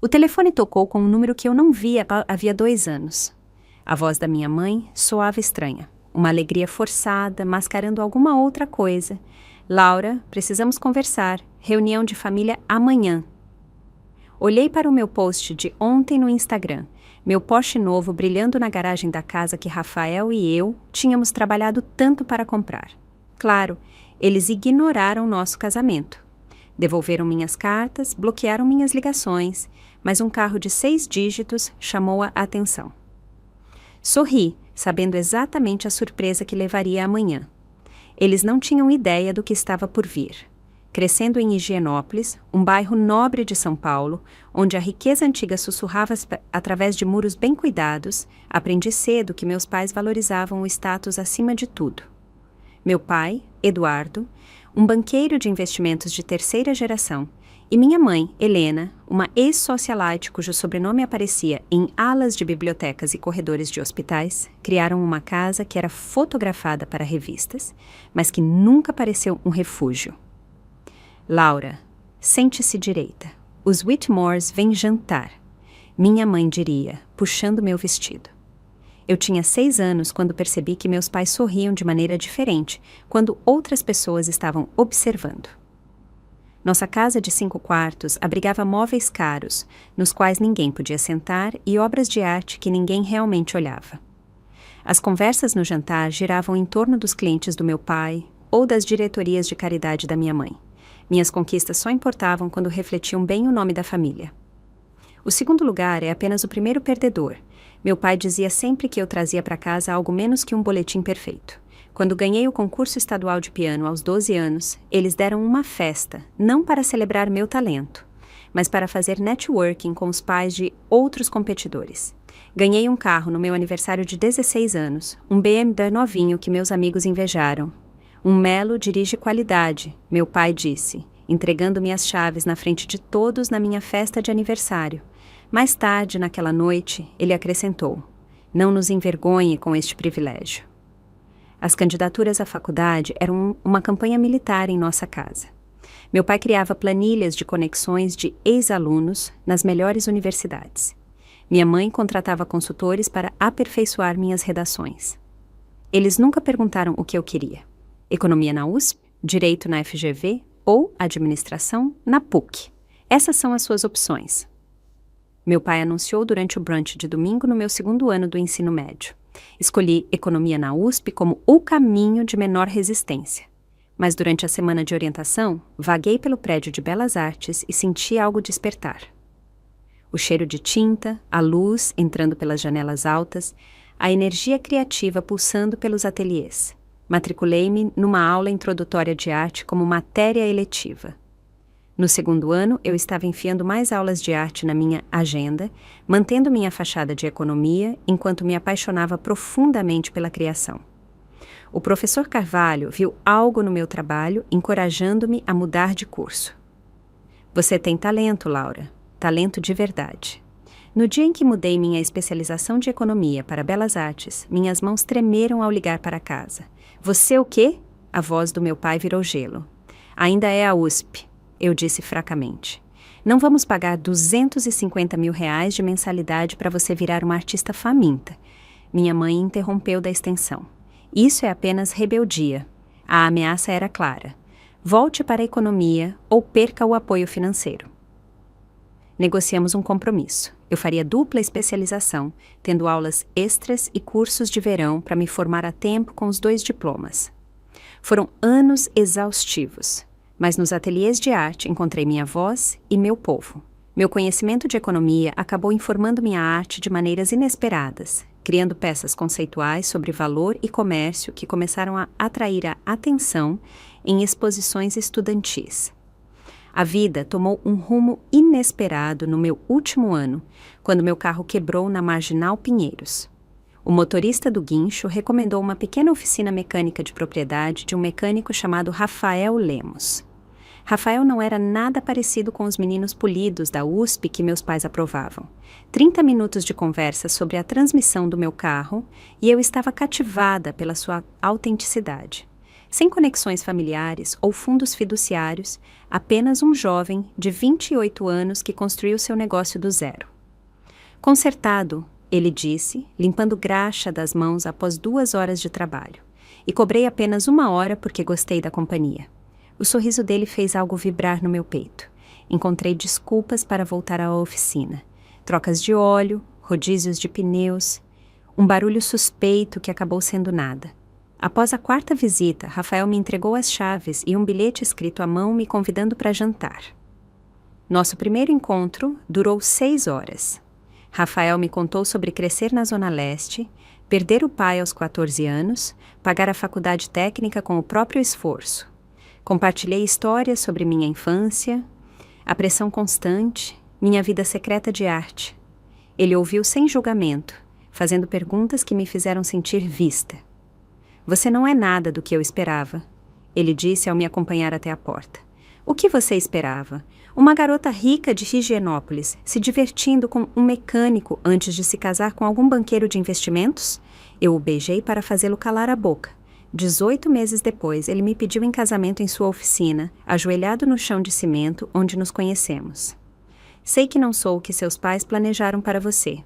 O telefone tocou com um número que eu não via havia 2 anos. A voz da minha mãe soava estranha. Uma alegria forçada, mascarando alguma outra coisa. Laura, precisamos conversar. Reunião de família amanhã. Olhei para o meu post de ontem no Instagram. Meu Porsche novo brilhando na garagem da casa que Rafael e eu tínhamos trabalhado tanto para comprar. Claro, eles ignoraram nosso casamento. Devolveram minhas cartas, bloquearam minhas ligações, mas um carro de 6 dígitos chamou a atenção. Sorri, sabendo exatamente a surpresa que levaria amanhã. Eles não tinham ideia do que estava por vir. Crescendo em Higienópolis, um bairro nobre de São Paulo, onde a riqueza antiga sussurrava através de muros bem cuidados, aprendi cedo que meus pais valorizavam o status acima de tudo. Meu pai, Eduardo, um banqueiro de investimentos de terceira geração, e minha mãe, Helena, uma ex-socialite cujo sobrenome aparecia em alas de bibliotecas e corredores de hospitais, criaram uma casa que era fotografada para revistas, mas que nunca pareceu um refúgio. Laura, sente-se direita. Os Whitmores vêm jantar. Minha mãe diria, puxando meu vestido. Eu tinha 6 anos quando percebi que meus pais sorriam de maneira diferente quando outras pessoas estavam observando. Nossa casa de 5 quartos abrigava móveis caros, nos quais ninguém podia sentar, e obras de arte que ninguém realmente olhava. As conversas no jantar giravam em torno dos clientes do meu pai ou das diretorias de caridade da minha mãe. Minhas conquistas só importavam quando refletiam bem o nome da família. O segundo lugar é apenas o primeiro perdedor. Meu pai dizia sempre que eu trazia para casa algo menos que um boletim perfeito. Quando ganhei o concurso estadual de piano aos 12 anos, eles deram uma festa, não para celebrar meu talento, mas para fazer networking com os pais de outros competidores. Ganhei um carro no meu aniversário de 16 anos, um BMW novinho que meus amigos invejaram. Um Melo dirige qualidade, meu pai disse, entregando-me as chaves na frente de todos na minha festa de aniversário. Mais tarde, naquela noite, ele acrescentou, não nos envergonhe com este privilégio. As candidaturas à faculdade eram uma campanha militar em nossa casa. Meu pai criava planilhas de conexões de ex-alunos nas melhores universidades. Minha mãe contratava consultores para aperfeiçoar minhas redações. Eles nunca perguntaram o que eu queria. Economia na USP, Direito na FGV ou Administração na PUC. Essas são as suas opções. Meu pai anunciou durante o brunch de domingo no meu 2º ano do ensino médio. Escolhi Economia na USP como o caminho de menor resistência. Mas durante a semana de orientação, vaguei pelo prédio de Belas Artes e senti algo despertar. O cheiro de tinta, a luz entrando pelas janelas altas, a energia criativa pulsando pelos ateliês. Matriculei-me numa aula introdutória de arte como matéria eletiva. No 2º ano, eu estava enfiando mais aulas de arte na minha agenda, mantendo minha fachada de economia, enquanto me apaixonava profundamente pela criação. O professor Carvalho viu algo no meu trabalho, encorajando-me a mudar de curso. Você tem talento, Laura. Talento de verdade. No dia em que mudei minha especialização de economia para Belas Artes, minhas mãos tremeram ao ligar para casa. Você o quê? A voz do meu pai virou gelo. Ainda é a USP, eu disse fracamente. Não vamos pagar R$250 mil de mensalidade para você virar uma artista faminta. Minha mãe interrompeu da extensão. Isso é apenas rebeldia. A ameaça era clara. Volte para a economia ou perca o apoio financeiro. Negociamos um compromisso. Eu faria dupla especialização, tendo aulas extras e cursos de verão para me formar a tempo com os 2 diplomas. Foram anos exaustivos, mas nos ateliês de arte encontrei minha voz e meu povo. Meu conhecimento de economia acabou informando minha arte de maneiras inesperadas, criando peças conceituais sobre valor e comércio que começaram a atrair a atenção em exposições estudantis. A vida tomou um rumo inesperado no meu último ano, quando meu carro quebrou na Marginal Pinheiros. O motorista do guincho recomendou uma pequena oficina mecânica de propriedade de um mecânico chamado Rafael Lemos. Rafael não era nada parecido com os meninos polidos da USP que meus pais aprovavam. 30 minutos de conversa sobre a transmissão do meu carro e eu estava cativada pela sua autenticidade. sem conexões familiares ou fundos fiduciários, apenas um jovem de 28 anos que construiu seu negócio do zero. Consertado, ele disse, limpando graxa das mãos após 2 horas de trabalho. E cobrei apenas 1 hora porque gostei da companhia. O sorriso dele fez algo vibrar no meu peito. Encontrei desculpas para voltar à oficina. Trocas de óleo, rodízios de pneus, um barulho suspeito que acabou sendo nada. Após a 4ª visita, Rafael me entregou as chaves e um bilhete escrito à mão me convidando para jantar. Nosso primeiro encontro durou 6 horas. Rafael me contou sobre crescer na Zona Leste, perder o pai aos 14 anos, pagar a faculdade técnica com o próprio esforço. Compartilhei histórias sobre minha infância, a pressão constante, minha vida secreta de arte. Ele ouviu sem julgamento, fazendo perguntas que me fizeram sentir vista. Você não é nada do que eu esperava, ele disse ao me acompanhar até a porta. O que você esperava? Uma garota rica de Higienópolis, se divertindo com um mecânico antes de se casar com algum banqueiro de investimentos? Eu o beijei para fazê-lo calar a boca. 18 meses depois, ele me pediu em casamento em sua oficina, ajoelhado no chão de cimento onde nos conhecemos. Sei que não sou o que seus pais planejaram para você,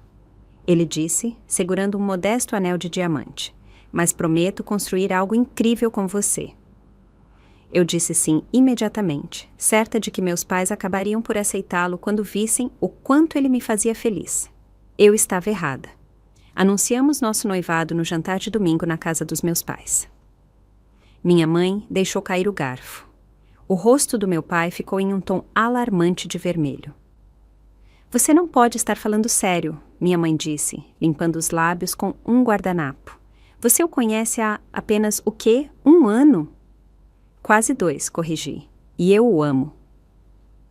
ele disse, segurando um modesto anel de diamante, mas prometo construir algo incrível com você. Eu disse sim imediatamente, certa de que meus pais acabariam por aceitá-lo quando vissem o quanto ele me fazia feliz. Eu estava errada. Anunciamos nosso noivado no jantar de domingo na casa dos meus pais. Minha mãe deixou cair o garfo. O rosto do meu pai ficou em um tom alarmante de vermelho. Você não pode estar falando sério, minha mãe disse, limpando os lábios com um guardanapo. Você o conhece há apenas o quê? 1 ano? Quase 2, corrigi. E eu o amo.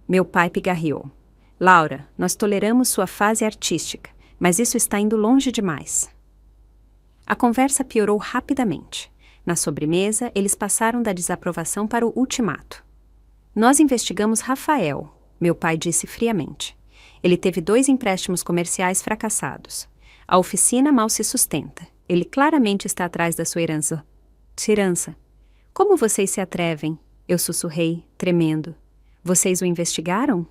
Meu pai pigarreou. Laura, nós toleramos sua fase artística, mas isso está indo longe demais. A conversa piorou rapidamente. Na sobremesa, eles passaram da desaprovação para o ultimato. Nós investigamos Rafael, meu pai disse friamente. Ele teve 2 empréstimos comerciais fracassados. A oficina mal se sustenta. Ele claramente está atrás da sua herança. Como vocês se atrevem? Eu sussurrei, tremendo. Vocês o investigaram?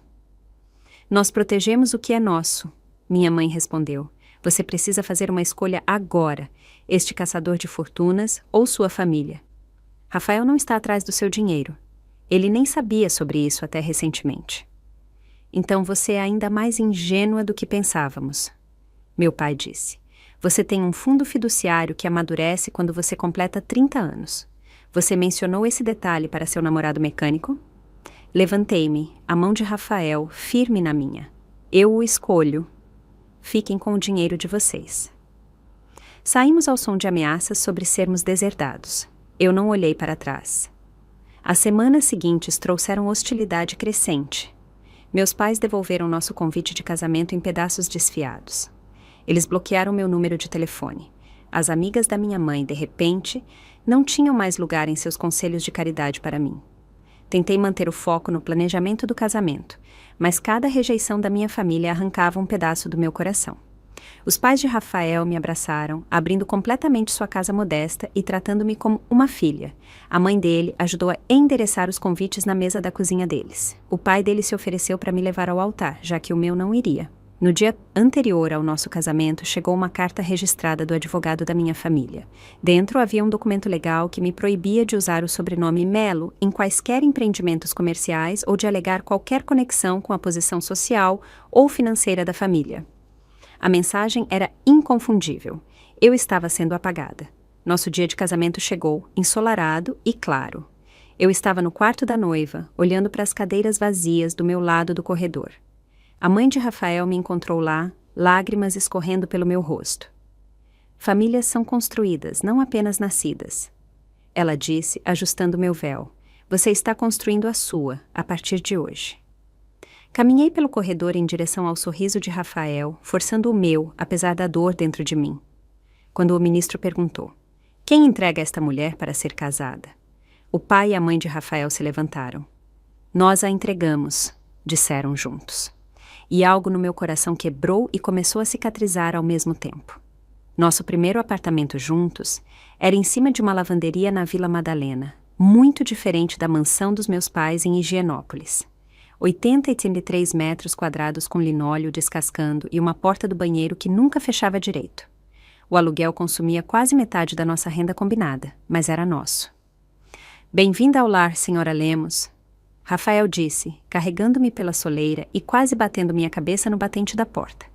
Nós protegemos o que é nosso, minha mãe respondeu. Você precisa fazer uma escolha agora, este caçador de fortunas ou sua família. Rafael não está atrás do seu dinheiro. Ele nem sabia sobre isso até recentemente. Então você é ainda mais ingênua do que pensávamos, meu pai disse. Você tem um fundo fiduciário que amadurece quando você completa 30 anos. Você mencionou esse detalhe para seu namorado mecânico? Levantei-me, a mão de Rafael firme na minha. Eu o escolho. Fiquem com o dinheiro de vocês. Saímos ao som de ameaças sobre sermos deserdados. Eu não olhei para trás. As semanas seguintes trouxeram hostilidade crescente. Meus pais devolveram nosso convite de casamento em pedaços desfiados. Eles bloquearam meu número de telefone. As amigas da minha mãe, de repente, não tinham mais lugar em seus conselhos de caridade para mim. Tentei manter o foco no planejamento do casamento, mas cada rejeição da minha família arrancava um pedaço do meu coração. Os pais de Rafael me abraçaram, abrindo completamente sua casa modesta e tratando-me como uma filha. A mãe dele ajudou a endereçar os convites na mesa da cozinha deles. O pai dele se ofereceu para me levar ao altar, já que o meu não iria. No dia anterior ao nosso casamento, chegou uma carta registrada do advogado da minha família. Dentro havia um documento legal que me proibia de usar o sobrenome Melo em quaisquer empreendimentos comerciais ou de alegar qualquer conexão com a posição social ou financeira da família. A mensagem era inconfundível. Eu estava sendo apagada. Nosso dia de casamento chegou, ensolarado e claro. Eu estava no quarto da noiva, olhando para as cadeiras vazias do meu lado do corredor. A mãe de Rafael me encontrou lá, lágrimas escorrendo pelo meu rosto. Famílias são construídas, não apenas nascidas. Ela disse, ajustando meu véu. Você está construindo a sua, a partir de hoje. Caminhei pelo corredor em direção ao sorriso de Rafael, forçando o meu, apesar da dor dentro de mim. Quando o ministro perguntou, quem entrega esta mulher para ser casada? O pai e a mãe de Rafael se levantaram. Nós a entregamos, disseram juntos. E algo no meu coração quebrou e começou a cicatrizar ao mesmo tempo. Nosso primeiro apartamento juntos era em cima de uma lavanderia na Vila Madalena, muito diferente da mansão dos meus pais em Higienópolis. 83 metros quadrados com linóleo descascando e uma porta do banheiro que nunca fechava direito. O aluguel consumia quase metade da nossa renda combinada, mas era nosso. Bem-vinda ao lar, senhora Lemos, Rafael disse, carregando-me pela soleira e quase batendo minha cabeça no batente da porta.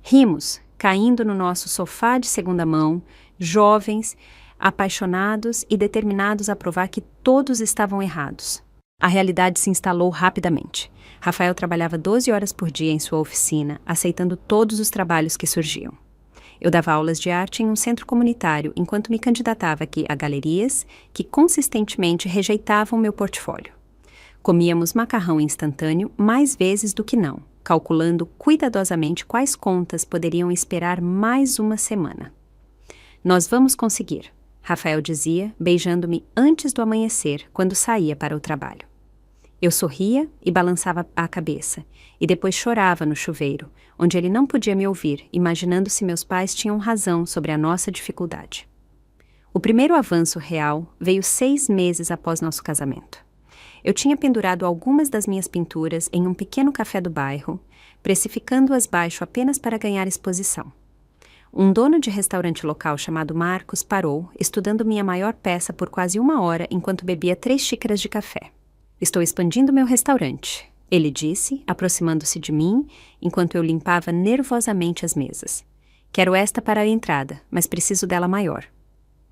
Rimos, caindo no nosso sofá de segunda mão, jovens, apaixonados e determinados a provar que todos estavam errados. A realidade se instalou rapidamente. Rafael trabalhava 12 horas por dia em sua oficina, aceitando todos os trabalhos que surgiam. Eu dava aulas de arte em um centro comunitário enquanto me candidatava aqui a galerias que consistentemente rejeitavam meu portfólio. Comíamos macarrão instantâneo mais vezes do que não, calculando cuidadosamente quais contas poderiam esperar mais uma semana. Nós vamos conseguir, Rafael dizia, beijando-me antes do amanhecer, quando saía para o trabalho. Eu sorria e balançava a cabeça, e depois chorava no chuveiro, onde ele não podia me ouvir, imaginando se meus pais tinham razão sobre a nossa dificuldade. O primeiro avanço real veio 6 meses após nosso casamento. Eu tinha pendurado algumas das minhas pinturas em um pequeno café do bairro, precificando-as baixo apenas para ganhar exposição. Um dono de restaurante local chamado Marcos parou, estudando minha maior peça por quase 1 hora enquanto bebia 3 xícaras de café. Estou expandindo meu restaurante, ele disse, aproximando-se de mim, enquanto eu limpava nervosamente as mesas. Quero esta para a entrada, mas preciso dela maior.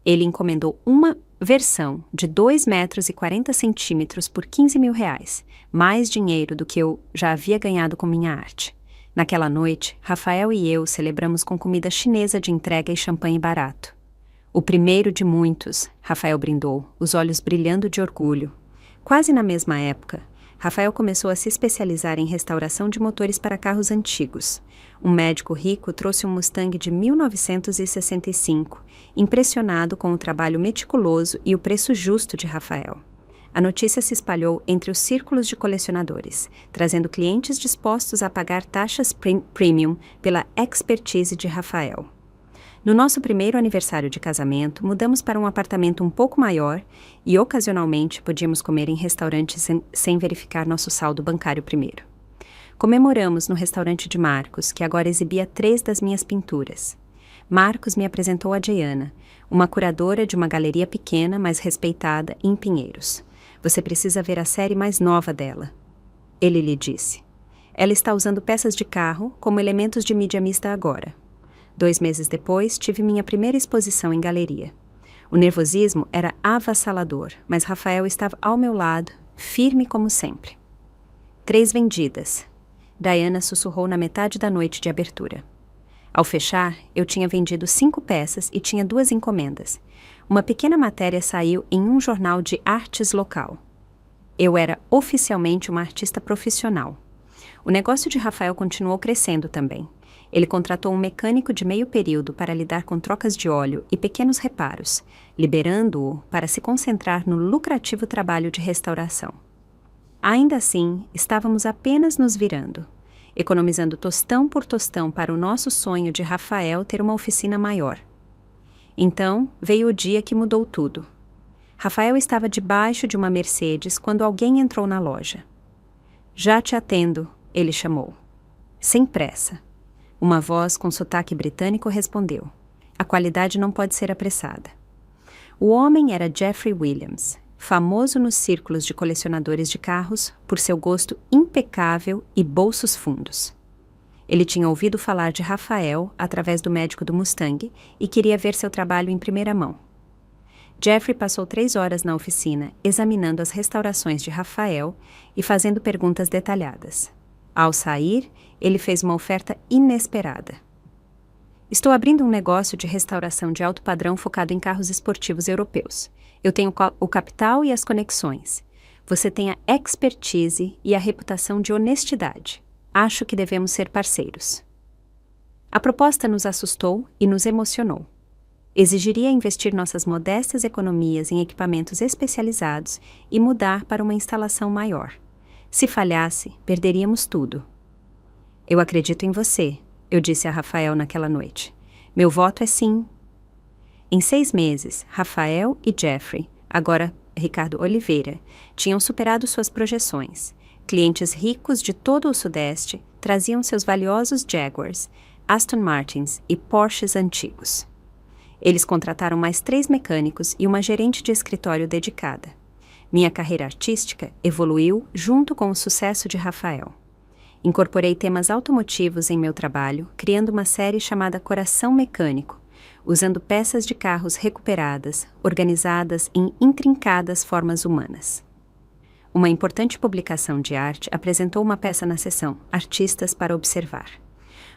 Ele encomendou uma versão de 2,40 metros por R$15.000, mais dinheiro do que eu já havia ganhado com minha arte. Naquela noite, Rafael e eu celebramos com comida chinesa de entrega e champanhe barato. O primeiro de muitos, Rafael brindou, os olhos brilhando de orgulho. Quase na mesma época, Rafael começou a se especializar em restauração de motores para carros antigos. Um médico rico trouxe um Mustang de 1965, impressionado com o trabalho meticuloso e o preço justo de Rafael. A notícia se espalhou entre os círculos de colecionadores, trazendo clientes dispostos a pagar taxas premium pela expertise de Rafael. No nosso primeiro aniversário de casamento, mudamos para um apartamento um pouco maior e, ocasionalmente, podíamos comer em restaurantes sem verificar nosso saldo bancário primeiro. Comemoramos no restaurante de Marcos, que agora exibia 3 das minhas pinturas. Marcos me apresentou a Diana, uma curadora de uma galeria pequena, mas respeitada, em Pinheiros. Você precisa ver a série mais nova dela. Ele lhe disse. Ela está usando peças de carro como elementos de mídia mista agora. 2 meses depois, tive minha primeira exposição em galeria. O nervosismo era avassalador, mas Rafael estava ao meu lado, firme como sempre. 3 vendidas. Diana sussurrou na metade da noite de abertura. Ao fechar, eu tinha vendido 5 peças e tinha 2 encomendas. Uma pequena matéria saiu em um jornal de artes local. Eu era oficialmente uma artista profissional. O negócio de Rafael continuou crescendo também. Ele contratou um mecânico de meio período para lidar com trocas de óleo e pequenos reparos, liberando-o para se concentrar no lucrativo trabalho de restauração. Ainda assim, estávamos apenas nos virando, economizando tostão por tostão para o nosso sonho de Rafael ter uma oficina maior. Então, veio o dia que mudou tudo. Rafael estava debaixo de uma Mercedes quando alguém entrou na loja. Já te atendo, ele chamou. Sem pressa. Uma voz com sotaque britânico respondeu. A qualidade não pode ser apressada. O homem era Jeffrey Williams, famoso nos círculos de colecionadores de carros por seu gosto impecável e bolsos fundos. Ele tinha ouvido falar de Rafael através do médico do Mustang e queria ver seu trabalho em primeira mão. Jeffrey passou 3 horas na oficina, examinando as restaurações de Rafael e fazendo perguntas detalhadas. Ao sair, ele fez uma oferta inesperada. Estou abrindo um negócio de restauração de alto padrão focado em carros esportivos europeus. Eu tenho o capital e as conexões. Você tem a expertise e a reputação de honestidade. Acho que devemos ser parceiros. A proposta nos assustou e nos emocionou. Exigiria investir nossas modestas economias em equipamentos especializados e mudar para uma instalação maior. Se falhasse, perderíamos tudo. Eu acredito em você, eu disse a Rafael naquela noite. Meu voto é sim. Em 6 meses, Rafael e Jeffrey, agora Ricardo Oliveira, tinham superado suas projeções. Clientes ricos de todo o Sudeste traziam seus valiosos Jaguars, Aston Martins e Porsches antigos. Eles contrataram mais 3 mecânicos e uma gerente de escritório dedicada. Minha carreira artística evoluiu junto com o sucesso de Rafael. Incorporei temas automotivos em meu trabalho, criando uma série chamada Coração Mecânico, usando peças de carros recuperadas, organizadas em intrincadas formas humanas. Uma importante publicação de arte apresentou uma peça na seção Artistas para Observar.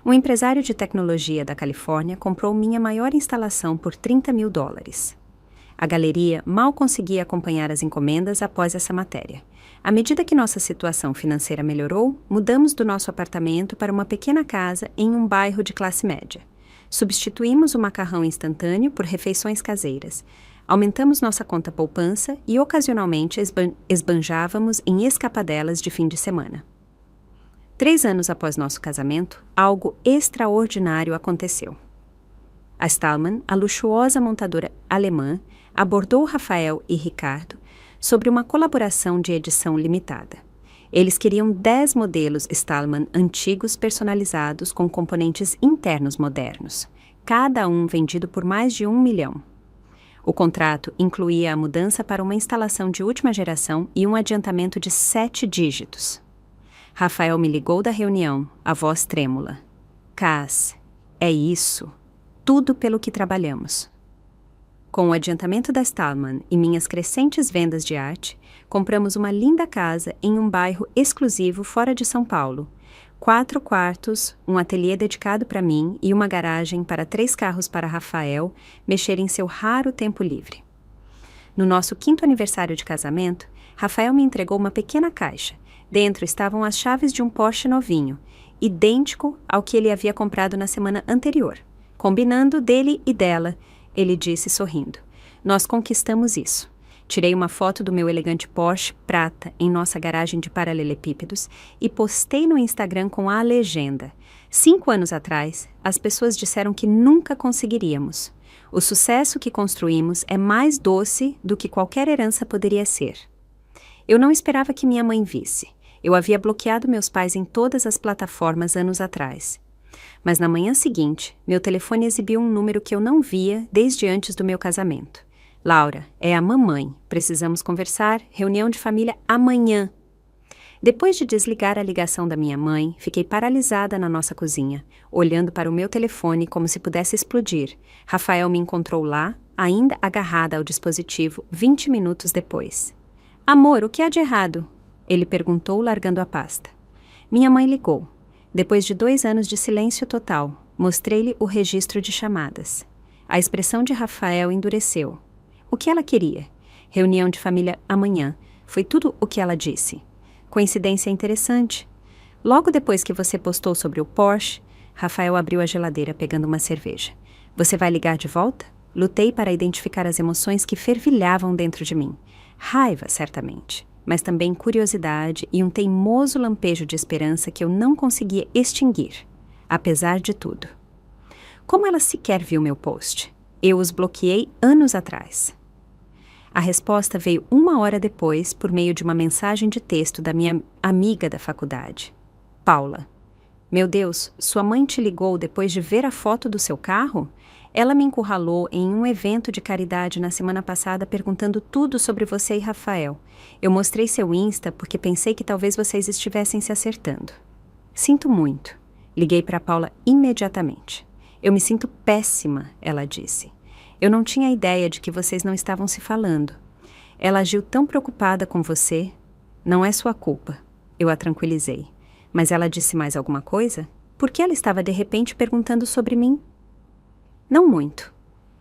Um empresário de tecnologia da Califórnia comprou minha maior instalação por $30 mil. A galeria mal conseguia acompanhar as encomendas após essa matéria. À medida que nossa situação financeira melhorou, mudamos do nosso apartamento para uma pequena casa em um bairro de classe média. Substituímos o macarrão instantâneo por refeições caseiras. Aumentamos nossa conta poupança e ocasionalmente esbanjávamos em escapadelas de fim de semana. 3 anos após nosso casamento, algo extraordinário aconteceu. A Stallman, a luxuosa montadora alemã, abordou Rafael e Ricardo sobre uma colaboração de edição limitada. Eles queriam 10 modelos Stallman antigos personalizados com componentes internos modernos, cada um vendido por mais de $1 milhão. O contrato incluía a mudança para uma instalação de última geração e um adiantamento de 7 dígitos. Rafael me ligou da reunião, a voz trêmula. Cass, é isso. Tudo pelo que trabalhamos. Com o adiantamento da Stallman e minhas crescentes vendas de arte, compramos uma linda casa em um bairro exclusivo fora de São Paulo. 4 quartos, um ateliê dedicado para mim e uma garagem para 3 carros para Rafael mexer em seu raro tempo livre. No nosso 5º aniversário de casamento, Rafael me entregou uma pequena caixa. Dentro estavam as chaves de um Porsche novinho, idêntico ao que ele havia comprado na semana anterior. Combinando dele e dela, ele disse sorrindo. Nós conquistamos isso. Tirei uma foto do meu elegante Porsche prata em nossa garagem de paralelepípedos e postei no Instagram com a legenda. 5 anos atrás, as pessoas disseram que nunca conseguiríamos. O sucesso que construímos é mais doce do que qualquer herança poderia ser. Eu não esperava que minha mãe visse. Eu havia bloqueado meus pais em todas as plataformas anos atrás. Mas na manhã seguinte, meu telefone exibiu um número que eu não via desde antes do meu casamento. Laura, é a mamãe. Precisamos conversar. Reunião de família amanhã. Depois de desligar a ligação da minha mãe, fiquei paralisada na nossa cozinha, olhando para o meu telefone como se pudesse explodir. Rafael me encontrou lá, ainda agarrada ao dispositivo, 20 minutos depois. Amor, o que há de errado? Ele perguntou, largando a pasta. Minha mãe ligou. Depois de 2 anos de silêncio total, mostrei-lhe o registro de chamadas. A expressão de Rafael endureceu. O que ela queria? Reunião de família amanhã. Foi tudo o que ela disse. Coincidência interessante. Logo depois que você postou sobre o Porsche, Rafael abriu a geladeira pegando uma cerveja. Você vai ligar de volta? Lutei para identificar as emoções que fervilhavam dentro de mim. Raiva, certamente, mas também curiosidade e um teimoso lampejo de esperança que eu não conseguia extinguir, apesar de tudo. Como ela sequer viu meu post? Eu os bloqueei anos atrás. A resposta veio 1 hora depois por meio de uma mensagem de texto da minha amiga da faculdade. Paula. Meu Deus, sua mãe te ligou depois de ver a foto do seu carro? Ela me encurralou em um evento de caridade na semana passada perguntando tudo sobre você e Rafael. Eu mostrei seu Insta porque pensei que talvez vocês estivessem se acertando. Sinto muito. Liguei para Paula imediatamente. Eu me sinto péssima, ela disse. Eu não tinha ideia de que vocês não estavam se falando. Ela agiu tão preocupada com você. Não é sua culpa. Eu a tranquilizei. Mas ela disse mais alguma coisa? Por que ela estava de repente perguntando sobre mim? Não muito.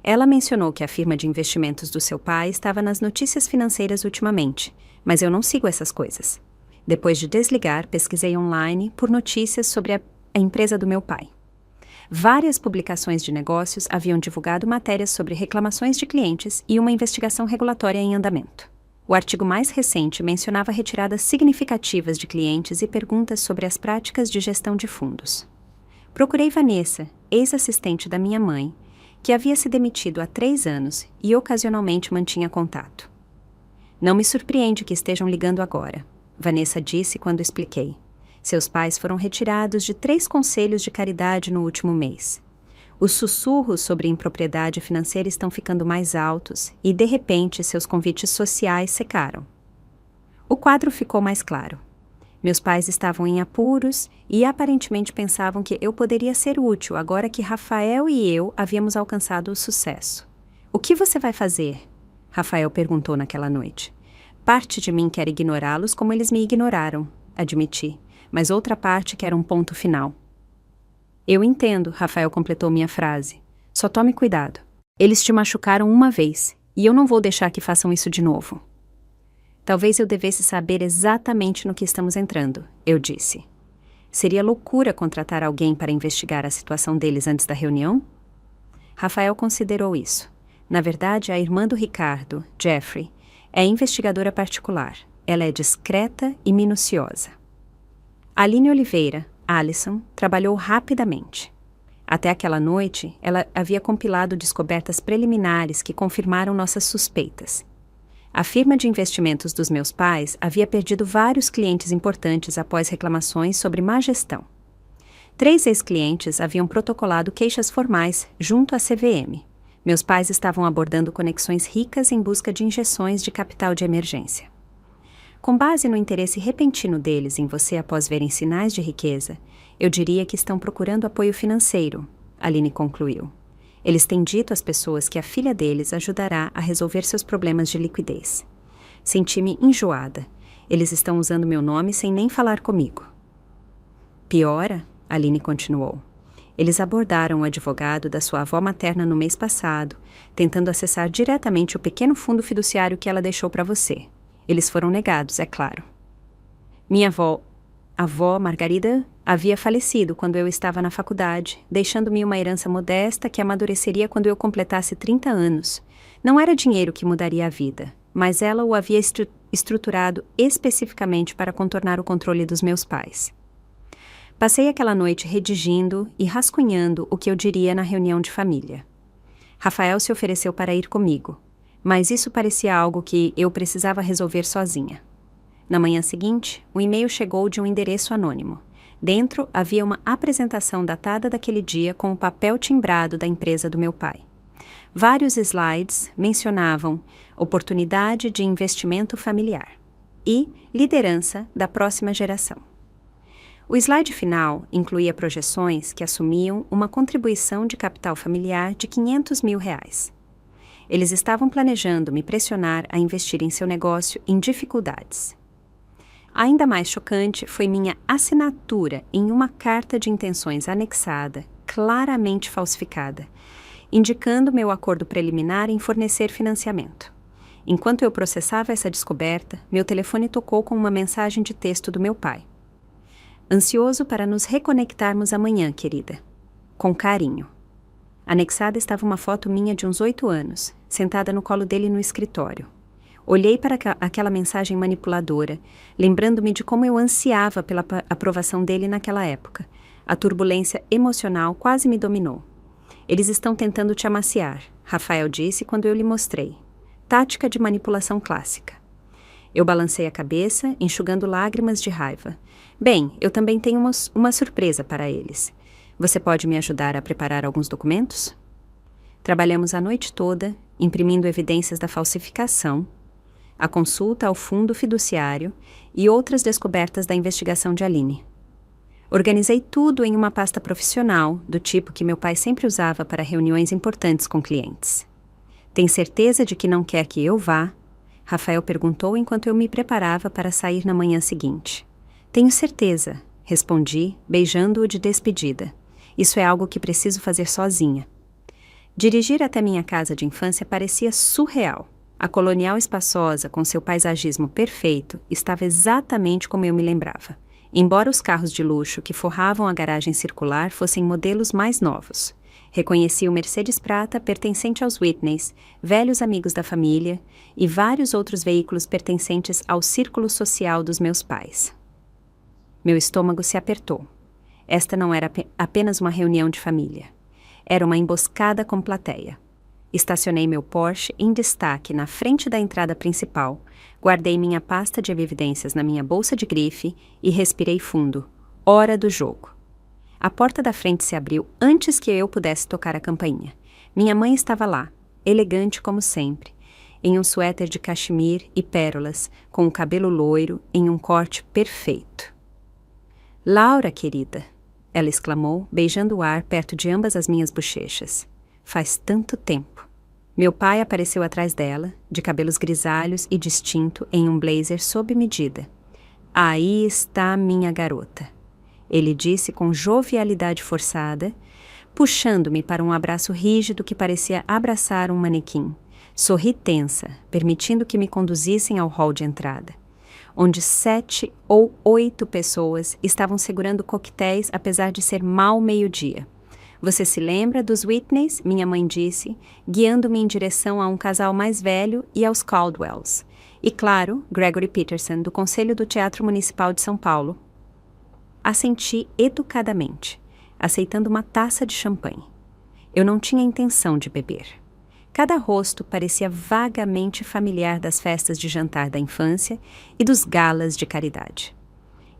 Ela mencionou que a firma de investimentos do seu pai estava nas notícias financeiras ultimamente, mas eu não sigo essas coisas. Depois de desligar, pesquisei online por notícias sobre a empresa do meu pai. Várias publicações de negócios haviam divulgado matérias sobre reclamações de clientes e uma investigação regulatória em andamento. O artigo mais recente mencionava retiradas significativas de clientes e perguntas sobre as práticas de gestão de fundos. Procurei Vanessa, ex-assistente da minha mãe, que havia se demitido há 3 anos e ocasionalmente mantinha contato. Não me surpreende que estejam ligando agora, Vanessa disse quando expliquei. Seus pais foram retirados de 3 conselhos de caridade no último mês. Os sussurros sobre impropriedade financeira estão ficando mais altos e, de repente, seus convites sociais secaram. O quadro ficou mais claro. Meus pais estavam em apuros e aparentemente pensavam que eu poderia ser útil agora que Rafael e eu havíamos alcançado o sucesso. O que você vai fazer? Rafael perguntou naquela noite. Parte de mim quer ignorá-los como eles me ignoraram, admiti, mas outra parte quer um ponto final. Eu entendo, Rafael completou minha frase. Só tome cuidado. Eles te machucaram uma vez e eu não vou deixar que façam isso de novo. Talvez eu devesse saber exatamente no que estamos entrando, eu disse. Seria loucura contratar alguém para investigar a situação deles antes da reunião? Rafael considerou isso. Na verdade, a irmã do Ricardo, Jeffrey, é investigadora particular. Ela é discreta e minuciosa. Aline Oliveira, Alison, trabalhou rapidamente. Até aquela noite, ela havia compilado descobertas preliminares que confirmaram nossas suspeitas. A firma de investimentos dos meus pais havia perdido vários clientes importantes após reclamações sobre má gestão. 3 ex-clientes haviam protocolado queixas formais junto à CVM. Meus pais estavam abordando conexões ricas em busca de injeções de capital de emergência. Com base no interesse repentino deles em você após verem sinais de riqueza, eu diria que estão procurando apoio financeiro, Aline concluiu. Eles têm dito às pessoas que a filha deles ajudará a resolver seus problemas de liquidez. Senti-me enjoada. Eles estão usando meu nome sem nem falar comigo. Piora, Aline continuou. Eles abordaram o advogado da sua avó materna no mês passado, tentando acessar diretamente o pequeno fundo fiduciário que ela deixou para você. Eles foram negados, é claro. Minha avó Margarida, havia falecido quando eu estava na faculdade, deixando-me uma herança modesta que amadureceria quando eu completasse 30 anos. Não era dinheiro que mudaria a vida, mas ela o havia estruturado especificamente para contornar o controle dos meus pais. Passei aquela noite redigindo e rascunhando o que eu diria na reunião de família. Rafael se ofereceu para ir comigo, mas isso parecia algo que eu precisava resolver sozinha. Na manhã seguinte, um e-mail chegou de um endereço anônimo. Dentro havia uma apresentação datada daquele dia com o papel timbrado da empresa do meu pai. Vários slides mencionavam oportunidade de investimento familiar e liderança da próxima geração. O slide final incluía projeções que assumiam uma contribuição de capital familiar de R$500 mil. Eles estavam planejando me pressionar a investir em seu negócio em dificuldades. Ainda mais chocante foi minha assinatura em uma carta de intenções anexada, claramente falsificada, indicando meu acordo preliminar em fornecer financiamento. Enquanto eu processava essa descoberta, meu telefone tocou com uma mensagem de texto do meu pai. Ansioso para nos reconectarmos amanhã, querida. Com carinho. Anexada estava uma foto minha de uns 8 anos, sentada no colo dele no escritório. Olhei para aquela mensagem manipuladora, lembrando-me de como eu ansiava pela aprovação dele naquela época. A turbulência emocional quase me dominou. Eles estão tentando te amaciar, Rafael disse quando eu lhe mostrei. Tática de manipulação clássica. Eu balancei a cabeça, enxugando lágrimas de raiva. Bem, eu também tenho uma surpresa para eles. Você pode me ajudar a preparar alguns documentos? Trabalhamos a noite toda, imprimindo evidências da falsificação, a consulta ao fundo fiduciário e outras descobertas da investigação de Aline. Organizei tudo em uma pasta profissional, do tipo que meu pai sempre usava para reuniões importantes com clientes. Tem certeza de que não quer que eu vá? Rafael perguntou enquanto eu me preparava para sair na manhã seguinte. Tenho certeza, respondi, beijando-o de despedida. Isso é algo que preciso fazer sozinha. Dirigir até minha casa de infância parecia surreal. A colonial espaçosa, com seu paisagismo perfeito, estava exatamente como eu me lembrava. Embora os carros de luxo que forravam a garagem circular fossem modelos mais novos. Reconheci o Mercedes Prata pertencente aos Whitneys, velhos amigos da família, e vários outros veículos pertencentes ao círculo social dos meus pais. Meu estômago se apertou. Esta não era apenas uma reunião de família. Era uma emboscada com plateia. Estacionei meu Porsche em destaque na frente da entrada principal, guardei minha pasta de evidências na minha bolsa de grife e respirei fundo. Hora do jogo. A porta da frente se abriu antes que eu pudesse tocar a campainha. Minha mãe estava lá, elegante como sempre, em um suéter de cachemir e pérolas, com o cabelo loiro em um corte perfeito. Laura, querida, ela exclamou, beijando o ar perto de ambas as minhas bochechas. Faz tanto tempo. Meu pai apareceu atrás dela, de cabelos grisalhos e distinto, em um blazer sob medida. Aí está minha garota, ele disse com jovialidade forçada, puxando-me para um abraço rígido que parecia abraçar um manequim. Sorri tensa, permitindo que me conduzissem ao hall de entrada, onde 7 ou 8 pessoas estavam segurando coquetéis apesar de ser mal meio-dia. Você se lembra dos Whitneys? Minha mãe disse, guiando-me em direção a um casal mais velho e aos Caldwells. E claro, Gregory Peterson, do Conselho do Teatro Municipal de São Paulo. Assenti educadamente, aceitando uma taça de champanhe. Eu não tinha intenção de beber. Cada rosto parecia vagamente familiar das festas de jantar da infância e dos galas de caridade.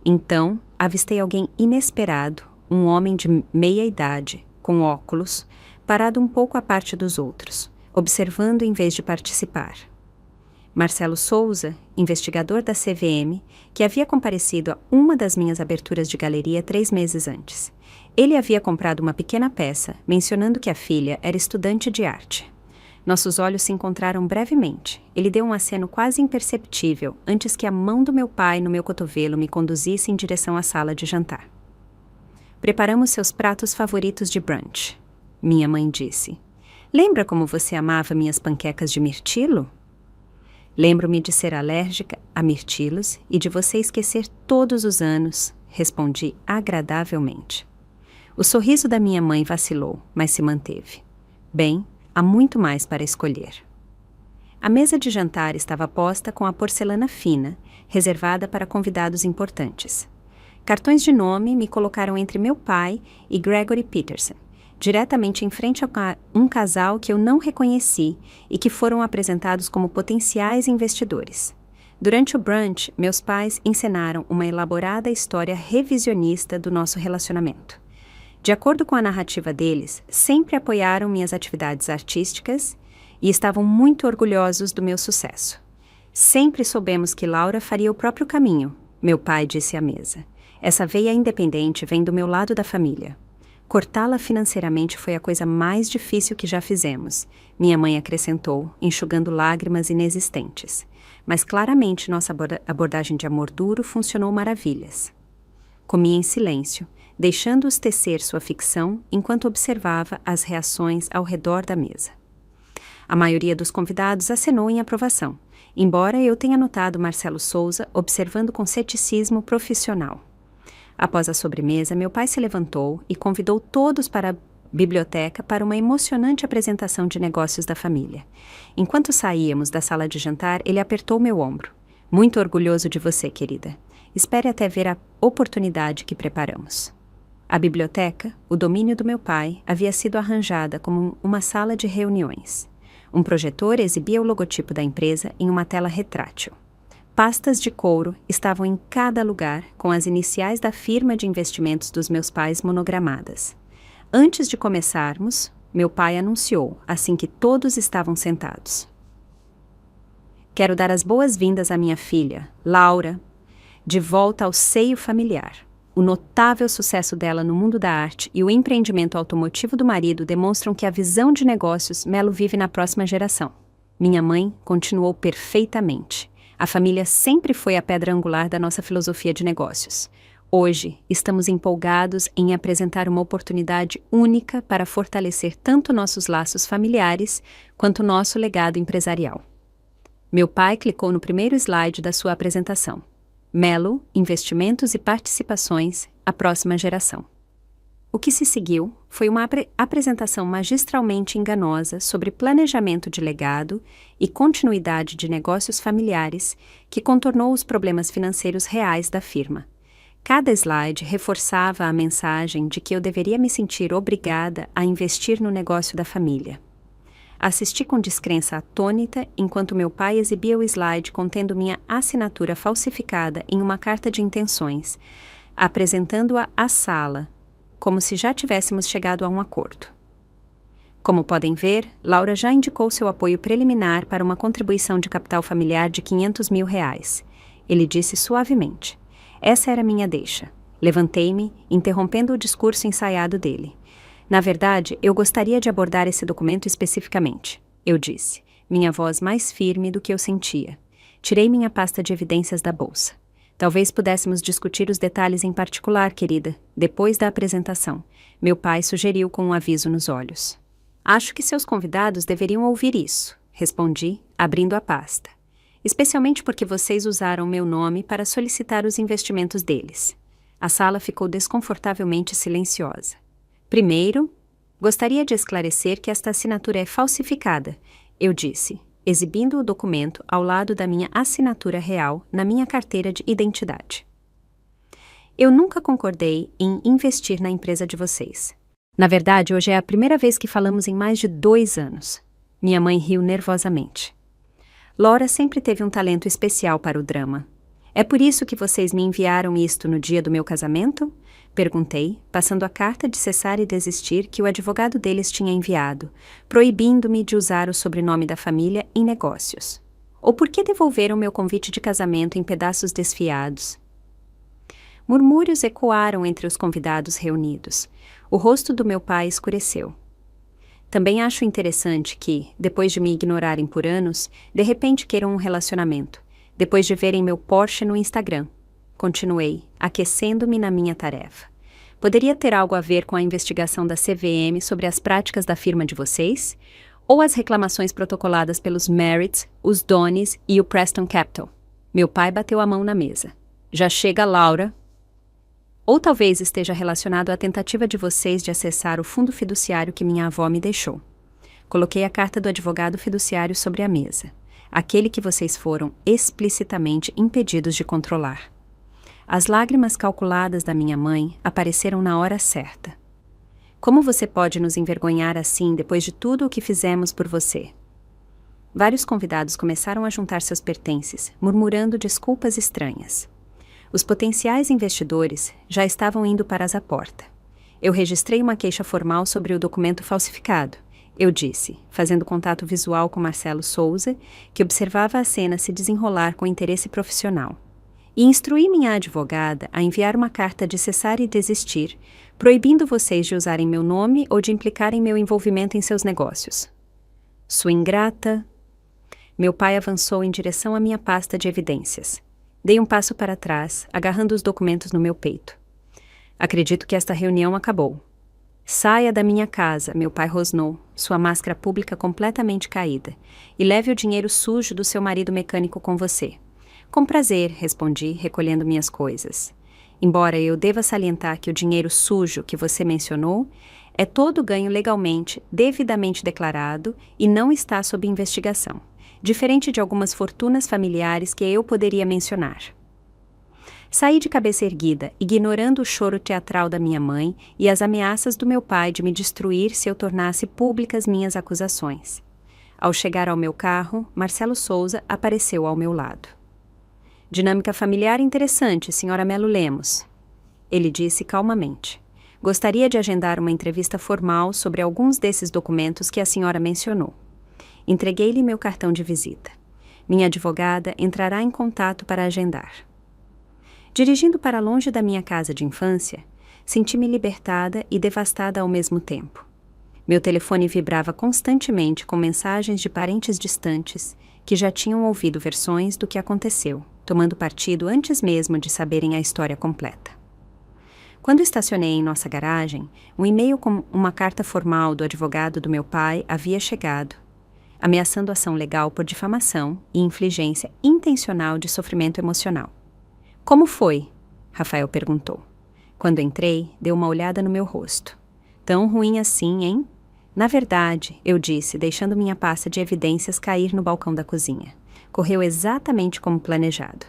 Então, avistei alguém inesperado, um homem de meia-idade, com óculos, parado um pouco à parte dos outros, observando em vez de participar. Marcelo Souza, investigador da CVM, que havia comparecido a uma das minhas aberturas de galeria 3 meses antes. Ele havia comprado uma pequena peça, mencionando que a filha era estudante de arte. Nossos olhos se encontraram brevemente. Ele deu um aceno quase imperceptível antes que a mão do meu pai no meu cotovelo me conduzisse em direção à sala de jantar. Preparamos seus pratos favoritos de brunch, minha mãe disse. Lembra como você amava minhas panquecas de mirtilo? Lembro-me de ser alérgica a mirtilos e de você esquecer todos os anos, respondi agradavelmente. O sorriso da minha mãe vacilou, mas se manteve. Bem, há muito mais para escolher. A mesa de jantar estava posta com a porcelana fina, reservada para convidados importantes. Cartões de nome me colocaram entre meu pai e Gregory Peterson, diretamente em frente a um casal que eu não reconheci e que foram apresentados como potenciais investidores. Durante o brunch, meus pais encenaram uma elaborada história revisionista do nosso relacionamento. De acordo com a narrativa deles, sempre apoiaram minhas atividades artísticas e estavam muito orgulhosos do meu sucesso. Sempre soubemos que Laura faria o próprio caminho, meu pai disse à mesa. Essa veia independente vem do meu lado da família. Cortá-la financeiramente foi a coisa mais difícil que já fizemos, minha mãe acrescentou, enxugando lágrimas inexistentes. Mas claramente nossa abordagem de amor duro funcionou maravilhas. Comi em silêncio, deixando-os tecer sua ficção enquanto observava as reações ao redor da mesa. A maioria dos convidados acenou em aprovação, embora eu tenha notado Marcelo Souza observando com ceticismo profissional. Após a sobremesa, meu pai se levantou e convidou todos para a biblioteca para uma emocionante apresentação de negócios da família. Enquanto saíamos da sala de jantar, ele apertou meu ombro. Muito orgulhoso de você, querida. Espere até ver a oportunidade que preparamos. A biblioteca, o domínio do meu pai, havia sido arranjada como uma sala de reuniões. Um projetor exibia o logotipo da empresa em uma tela retrátil. Pastas de couro estavam em cada lugar com as iniciais da firma de investimentos dos meus pais monogramadas. Antes de começarmos, meu pai anunciou, assim que todos estavam sentados. Quero dar as boas-vindas à minha filha, Laura, de volta ao seio familiar. O notável sucesso dela no mundo da arte e o empreendimento automotivo do marido demonstram que a visão de negócios Melo vive na próxima geração. Minha mãe continuou perfeitamente. A família sempre foi a pedra angular da nossa filosofia de negócios. Hoje, estamos empolgados em apresentar uma oportunidade única para fortalecer tanto nossos laços familiares quanto nosso legado empresarial. Meu pai clicou no primeiro slide da sua apresentação. Melo, Investimentos e Participações, a próxima geração. O que se seguiu foi uma apresentação magistralmente enganosa sobre planejamento de legado e continuidade de negócios familiares que contornou os problemas financeiros reais da firma. Cada slide reforçava a mensagem de que eu deveria me sentir obrigada a investir no negócio da família. Assisti com descrença atônita enquanto meu pai exibia o slide contendo minha assinatura falsificada em uma carta de intenções, apresentando-a à sala, como se já tivéssemos chegado a um acordo. Como podem ver, Laura já indicou seu apoio preliminar para uma contribuição de capital familiar de R$500 mil. Ele disse suavemente. Essa era minha deixa. Levantei-me, interrompendo o discurso ensaiado dele. Na verdade, eu gostaria de abordar esse documento especificamente, eu disse, minha voz mais firme do que eu sentia. Tirei minha pasta de evidências da bolsa. Talvez pudéssemos discutir os detalhes em particular, querida, depois da apresentação. Meu pai sugeriu com um aviso nos olhos. Acho que seus convidados deveriam ouvir isso, respondi, abrindo a pasta. Especialmente porque vocês usaram meu nome para solicitar os investimentos deles. A sala ficou desconfortavelmente silenciosa. Primeiro, gostaria de esclarecer que esta assinatura é falsificada, eu disse, exibindo o documento ao lado da minha assinatura real na minha carteira de identidade. Eu nunca concordei em investir na empresa de vocês. Na verdade, hoje é a primeira vez que falamos em mais de 2 anos. Minha mãe riu nervosamente. Laura sempre teve um talento especial para o drama. É por isso que vocês me enviaram isto no dia do meu casamento? Perguntei, passando a carta de cessar e desistir que o advogado deles tinha enviado, proibindo-me de usar o sobrenome da família em negócios. Ou por que devolveram meu convite de casamento em pedaços desfiados? Murmúrios ecoaram entre os convidados reunidos. O rosto do meu pai escureceu. Também acho interessante que, depois de me ignorarem por anos, de repente queiram um relacionamento, depois de verem meu Porsche no Instagram. Continuei, aquecendo-me na minha tarefa. Poderia ter algo a ver com a investigação da CVM sobre as práticas da firma de vocês? Ou as reclamações protocoladas pelos Merritts, os Dones e o Preston Capital? Meu pai bateu a mão na mesa. Já chega, Laura. Ou talvez esteja relacionado à tentativa de vocês de acessar o fundo fiduciário que minha avó me deixou. Coloquei a carta do advogado fiduciário sobre a mesa, aquele que vocês foram explicitamente impedidos de controlar. As lágrimas calculadas da minha mãe apareceram na hora certa. Como você pode nos envergonhar assim depois de tudo o que fizemos por você? Vários convidados começaram a juntar seus pertences, murmurando desculpas estranhas. Os potenciais investidores já estavam indo para a porta. Eu registrei uma queixa formal sobre o documento falsificado, eu disse, fazendo contato visual com Marcelo Souza, que observava a cena se desenrolar com interesse profissional. E instruí minha advogada a enviar uma carta de cessar e desistir, proibindo vocês de usarem meu nome ou de implicarem meu envolvimento em seus negócios. Sua ingrata... Meu pai avançou em direção à minha pasta de evidências. Dei um passo para trás, agarrando os documentos no meu peito. Acredito que esta reunião acabou. Saia da minha casa, meu pai rosnou, sua máscara pública completamente caída, e leve o dinheiro sujo do seu marido mecânico com você. Com prazer, respondi, recolhendo minhas coisas. Embora eu deva salientar que o dinheiro sujo que você mencionou é todo ganho legalmente, devidamente declarado e não está sob investigação. Diferente de algumas fortunas familiares que eu poderia mencionar. Saí de cabeça erguida, ignorando o choro teatral da minha mãe e as ameaças do meu pai de me destruir se eu tornasse públicas minhas acusações. Ao chegar ao meu carro, Marcelo Souza apareceu ao meu lado. Dinâmica familiar interessante, Sra. Melo Lemos. Ele disse calmamente. Gostaria de agendar uma entrevista formal sobre alguns desses documentos que a senhora mencionou. Entreguei-lhe meu cartão de visita. Minha advogada entrará em contato para agendar. Dirigindo para longe da minha casa de infância, senti-me libertada e devastada ao mesmo tempo. Meu telefone vibrava constantemente com mensagens de parentes distantes que já tinham ouvido versões do que aconteceu, tomando partido antes mesmo de saberem a história completa. Quando estacionei em nossa garagem, um e-mail com uma carta formal do advogado do meu pai havia chegado, ameaçando ação legal por difamação e infligência intencional de sofrimento emocional. Como foi? Rafael perguntou. Quando entrei, deu uma olhada no meu rosto. Tão ruim assim, hein? Na verdade, eu disse, deixando minha pasta de evidências cair no balcão da cozinha. Correu exatamente como planejado.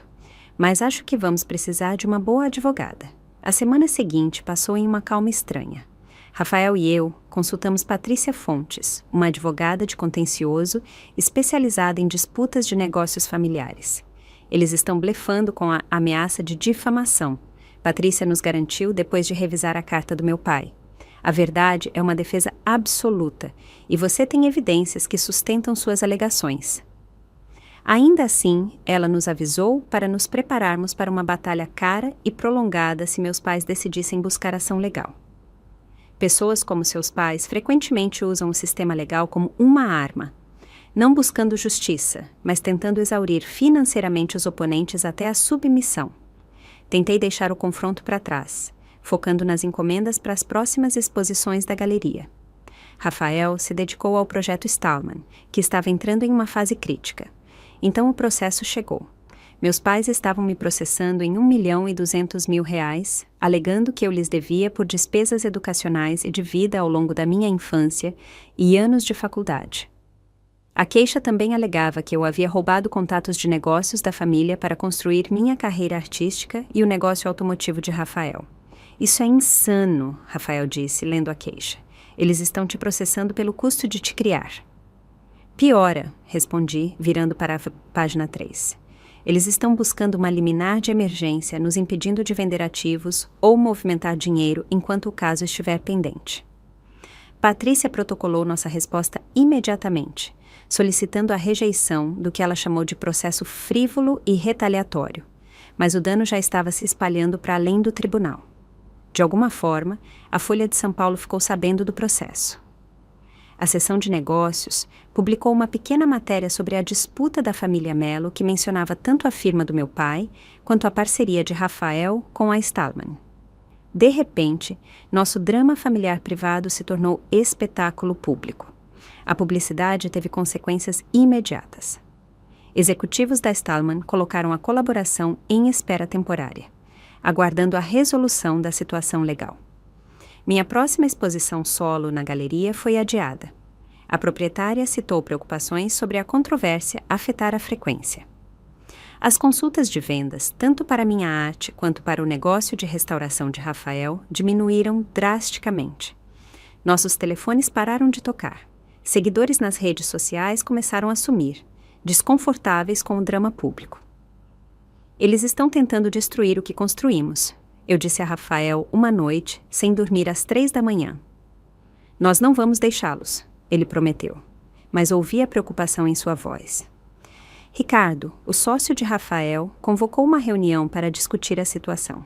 Mas acho que vamos precisar de uma boa advogada. A semana seguinte passou em uma calma estranha. Rafael e eu consultamos Patrícia Fontes, uma advogada de contencioso especializada em disputas de negócios familiares. Eles estão blefando com a ameaça de difamação. Patrícia nos garantiu depois de revisar a carta do meu pai. A verdade é uma defesa absoluta e você tem evidências que sustentam suas alegações. Ainda assim, ela nos avisou para nos prepararmos para uma batalha cara e prolongada se meus pais decidissem buscar ação legal. Pessoas como seus pais frequentemente usam o sistema legal como uma arma, não buscando justiça, mas tentando exaurir financeiramente os oponentes até a submissão. Tentei deixar o confronto para trás, focando nas encomendas para as próximas exposições da galeria. Rafael se dedicou ao projeto Stallman, que estava entrando em uma fase crítica. Então o processo chegou. Meus pais estavam me processando em R$ 1.200.000, alegando que eu lhes devia por despesas educacionais e de vida ao longo da minha infância e anos de faculdade. A queixa também alegava que eu havia roubado contatos de negócios da família para construir minha carreira artística e o negócio automotivo de Rafael. Isso é insano, Rafael disse, lendo a queixa. Eles estão te processando pelo custo de te criar. Piora, respondi, virando para a página 3. Eles estão buscando uma liminar de emergência, nos impedindo de vender ativos ou movimentar dinheiro enquanto o caso estiver pendente. Patrícia protocolou nossa resposta imediatamente, solicitando a rejeição do que ela chamou de processo frívolo e retaliatório, mas o dano já estava se espalhando para além do tribunal. De alguma forma, a Folha de São Paulo ficou sabendo do processo. A seção de negócios publicou uma pequena matéria sobre a disputa da família Mello que mencionava tanto a firma do meu pai quanto a parceria de Rafael com a Stallman. De repente, nosso drama familiar privado se tornou espetáculo público. A publicidade teve consequências imediatas. Executivos da Stallman colocaram a colaboração em espera temporária, aguardando a resolução da situação legal. Minha próxima exposição solo na galeria foi adiada. A proprietária citou preocupações sobre a controvérsia afetar a frequência. As consultas de vendas, tanto para minha arte quanto para o negócio de restauração de Rafael, diminuíram drasticamente. Nossos telefones pararam de tocar. Seguidores nas redes sociais começaram a sumir, desconfortáveis com o drama público. Eles estão tentando destruir o que construímos, eu disse a Rafael uma noite, sem dormir às 3 da manhã. Nós não vamos deixá-los, ele prometeu, mas ouvi a preocupação em sua voz. Ricardo, o sócio de Rafael, convocou uma reunião para discutir a situação.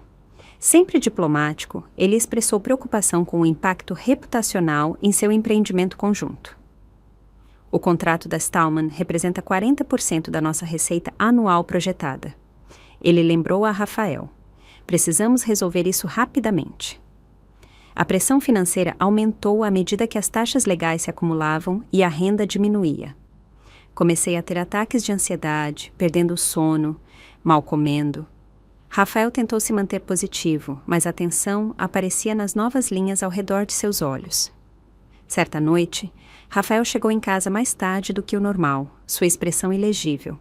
Sempre diplomático, ele expressou preocupação com o impacto reputacional em seu empreendimento conjunto. O contrato da Stallman representa 40% da nossa receita anual projetada. Ele lembrou a Rafael. Precisamos resolver isso rapidamente. A pressão financeira aumentou à medida que as taxas legais se acumulavam e a renda diminuía. Comecei a ter ataques de ansiedade, perdendo o sono, mal comendo. Rafael tentou se manter positivo, mas a tensão aparecia nas novas linhas ao redor de seus olhos. Certa noite, Rafael chegou em casa mais tarde do que o normal, sua expressão ilegível.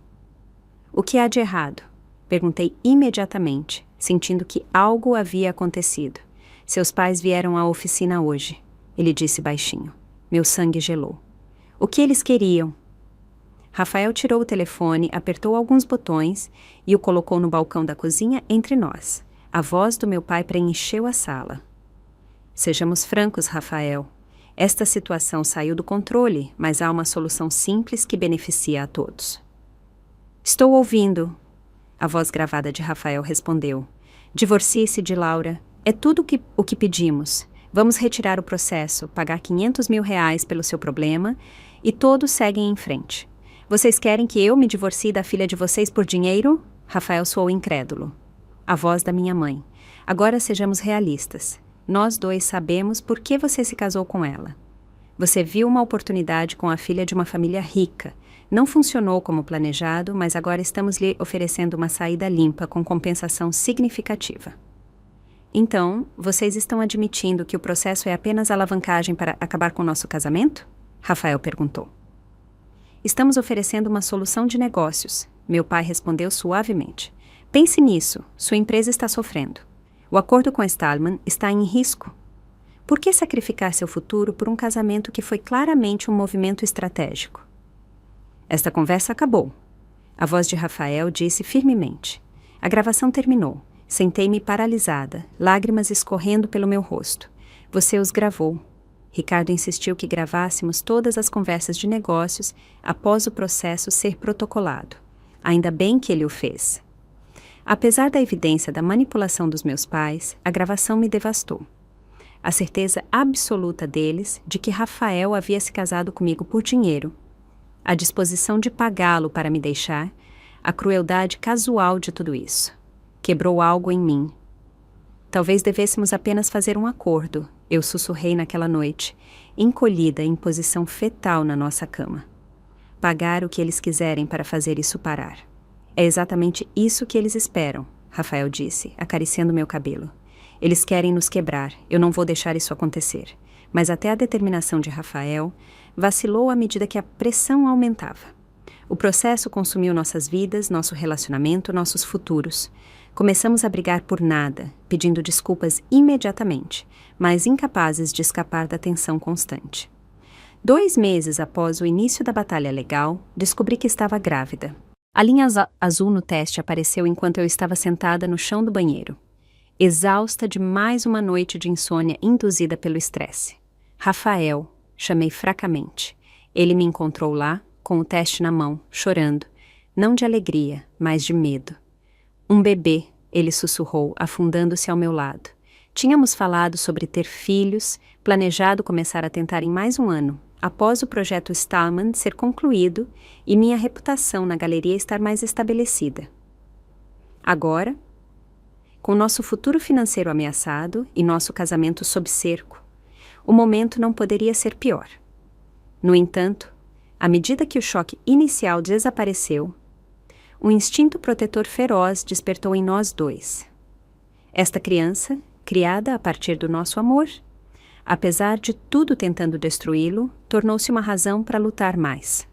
O que há de errado? Perguntei imediatamente, sentindo que algo havia acontecido. Seus pais vieram à oficina hoje, ele disse baixinho. Meu sangue gelou. O que eles queriam? Rafael tirou o telefone, apertou alguns botões e o colocou no balcão da cozinha entre nós. A voz do meu pai preencheu a sala. Sejamos francos, Rafael. Esta situação saiu do controle, mas há uma solução simples que beneficia a todos. Estou ouvindo. A voz gravada de Rafael respondeu. Divorcie-se de Laura. É tudo o que pedimos. Vamos retirar o processo, pagar R$ 500.000 pelo seu problema e todos seguem em frente. Vocês querem que eu me divorcie da filha de vocês por dinheiro? Rafael soou incrédulo. A voz da minha mãe. Agora sejamos realistas. Nós dois sabemos por que você se casou com ela. Você viu uma oportunidade com a filha de uma família rica. Não funcionou como planejado, mas agora estamos lhe oferecendo uma saída limpa com compensação significativa. Então, vocês estão admitindo que o processo é apenas alavancagem para acabar com o nosso casamento? Rafael perguntou. Estamos oferecendo uma solução de negócios, meu pai respondeu suavemente. Pense nisso, sua empresa está sofrendo. O acordo com a Stallman está em risco. Por que sacrificar seu futuro por um casamento que foi claramente um movimento estratégico? Esta conversa acabou. A voz de Rafael disse firmemente. A gravação terminou. Sentei-me paralisada, lágrimas escorrendo pelo meu rosto. Você os gravou. Ricardo insistiu que gravássemos todas as conversas de negócios após o processo ser protocolado. Ainda bem que ele o fez. Apesar da evidência da manipulação dos meus pais, a gravação me devastou. A certeza absoluta deles de que Rafael havia se casado comigo por dinheiro, a disposição de pagá-lo para me deixar, a crueldade casual de tudo isso. Quebrou algo em mim. Talvez devêssemos apenas fazer um acordo, eu sussurrei naquela noite, encolhida em posição fetal na nossa cama. Pagar o que eles quiserem para fazer isso parar. É exatamente isso que eles esperam, Rafael disse, acariciando meu cabelo. Eles querem nos quebrar, eu não vou deixar isso acontecer. Mas até a determinação de Rafael vacilou à medida que a pressão aumentava. O processo consumiu nossas vidas, nosso relacionamento, nossos futuros. Começamos a brigar por nada, pedindo desculpas imediatamente, mas incapazes de escapar da tensão constante. 2 meses após o início da batalha legal, descobri que estava grávida. A linha azul no teste apareceu enquanto eu estava sentada no chão do banheiro, exausta de mais uma noite de insônia induzida pelo estresse. Rafael, chamei fracamente. Ele me encontrou lá, com o teste na mão, chorando, não de alegria, mas de medo. Um bebê, ele sussurrou, afundando-se ao meu lado. Tínhamos falado sobre ter filhos, planejado começar a tentar em mais um ano, após o projeto Stallman ser concluído e minha reputação na galeria estar mais estabelecida. Agora, com nosso futuro financeiro ameaçado e nosso casamento sob cerco, o momento não poderia ser pior. No entanto, à medida que o choque inicial desapareceu, um instinto protetor feroz despertou em nós dois. Esta criança, criada a partir do nosso amor, apesar de tudo tentando destruí-lo, tornou-se uma razão para lutar mais.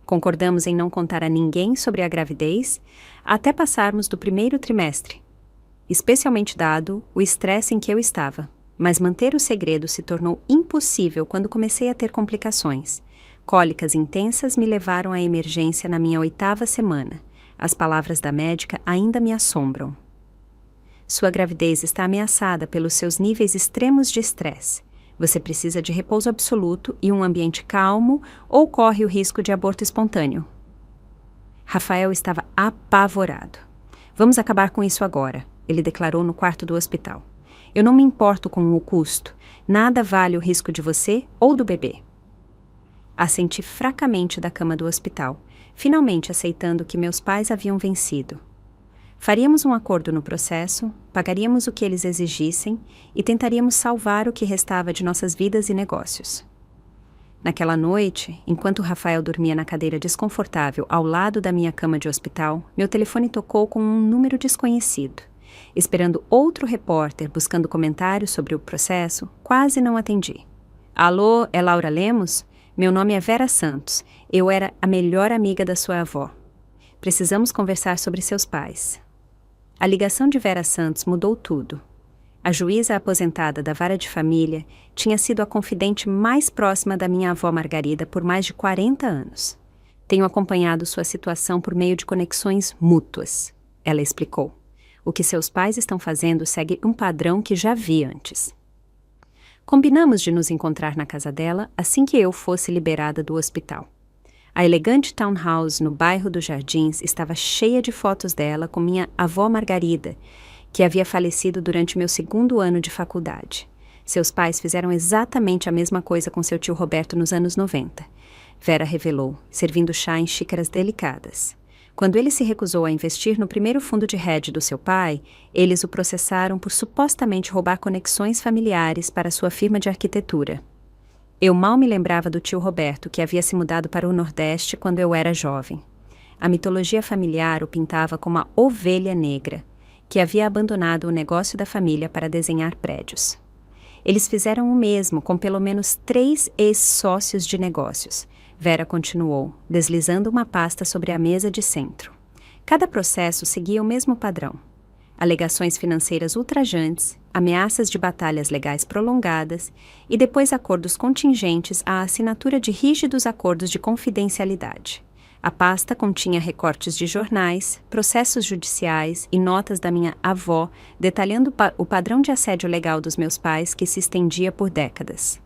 Concordamos em não contar a ninguém sobre a gravidez até passarmos do primeiro trimestre, especialmente dado o estresse em que eu estava. Mas manter o segredo se tornou impossível quando comecei a ter complicações. Cólicas intensas me levaram à emergência na minha 8ª semana. As palavras da médica ainda me assombram. Sua gravidez está ameaçada pelos seus níveis extremos de estresse. Você precisa de repouso absoluto e um ambiente calmo ou corre o risco de aborto espontâneo. Rafael estava apavorado. Vamos acabar com isso agora, ele declarou no quarto do hospital. Eu não me importo com o custo. Nada vale o risco de você ou do bebê. Assenti fracamente da cama do hospital, finalmente aceitando que meus pais haviam vencido. Faríamos um acordo no processo, pagaríamos o que eles exigissem e tentaríamos salvar o que restava de nossas vidas e negócios. Naquela noite, enquanto Rafael dormia na cadeira desconfortável ao lado da minha cama de hospital, meu telefone tocou com um número desconhecido. Esperando outro repórter buscando comentários sobre o processo, quase não atendi. Alô, é Laura Lemos? Meu nome é Vera Santos. Eu era a melhor amiga da sua avó. Precisamos conversar sobre seus pais. A ligação de Vera Santos mudou tudo. A juíza aposentada da vara de família tinha sido a confidente mais próxima da minha avó Margarida por mais de 40 anos. Tenho acompanhado sua situação por meio de conexões mútuas, ela explicou. O que seus pais estão fazendo segue um padrão que já vi antes. Combinamos de nos encontrar na casa dela assim que eu fosse liberada do hospital. A elegante townhouse no bairro dos Jardins estava cheia de fotos dela com minha avó Margarida, que havia falecido durante meu 2º ano de faculdade. Seus pais fizeram exatamente a mesma coisa com seu tio Roberto nos anos 90. Vera revelou, servindo chá em xícaras delicadas. Quando ele se recusou a investir no primeiro fundo de hedge do seu pai, eles o processaram por supostamente roubar conexões familiares para sua firma de arquitetura. Eu mal me lembrava do tio Roberto, que havia se mudado para o Nordeste quando eu era jovem. A mitologia familiar o pintava como a ovelha negra, que havia abandonado o negócio da família para desenhar prédios. Eles fizeram o mesmo com pelo menos 3 ex-sócios de negócios. Vera continuou, deslizando uma pasta sobre a mesa de centro. Cada processo seguia o mesmo padrão: alegações financeiras ultrajantes, ameaças de batalhas legais prolongadas e depois acordos contingentes à assinatura de rígidos acordos de confidencialidade. A pasta continha recortes de jornais, processos judiciais e notas da minha avó detalhando o padrão de assédio legal dos meus pais que se estendia por décadas.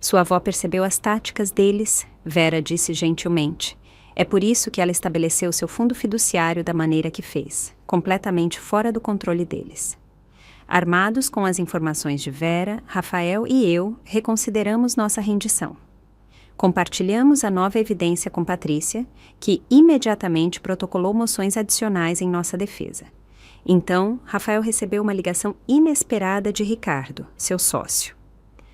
Sua avó percebeu as táticas deles, Vera disse gentilmente. É por isso que ela estabeleceu seu fundo fiduciário da maneira que fez, completamente fora do controle deles. Armados com as informações de Vera, Rafael e eu reconsideramos nossa rendição. Compartilhamos a nova evidência com Patrícia, que imediatamente protocolou moções adicionais em nossa defesa. Então, Rafael recebeu uma ligação inesperada de Ricardo, seu sócio.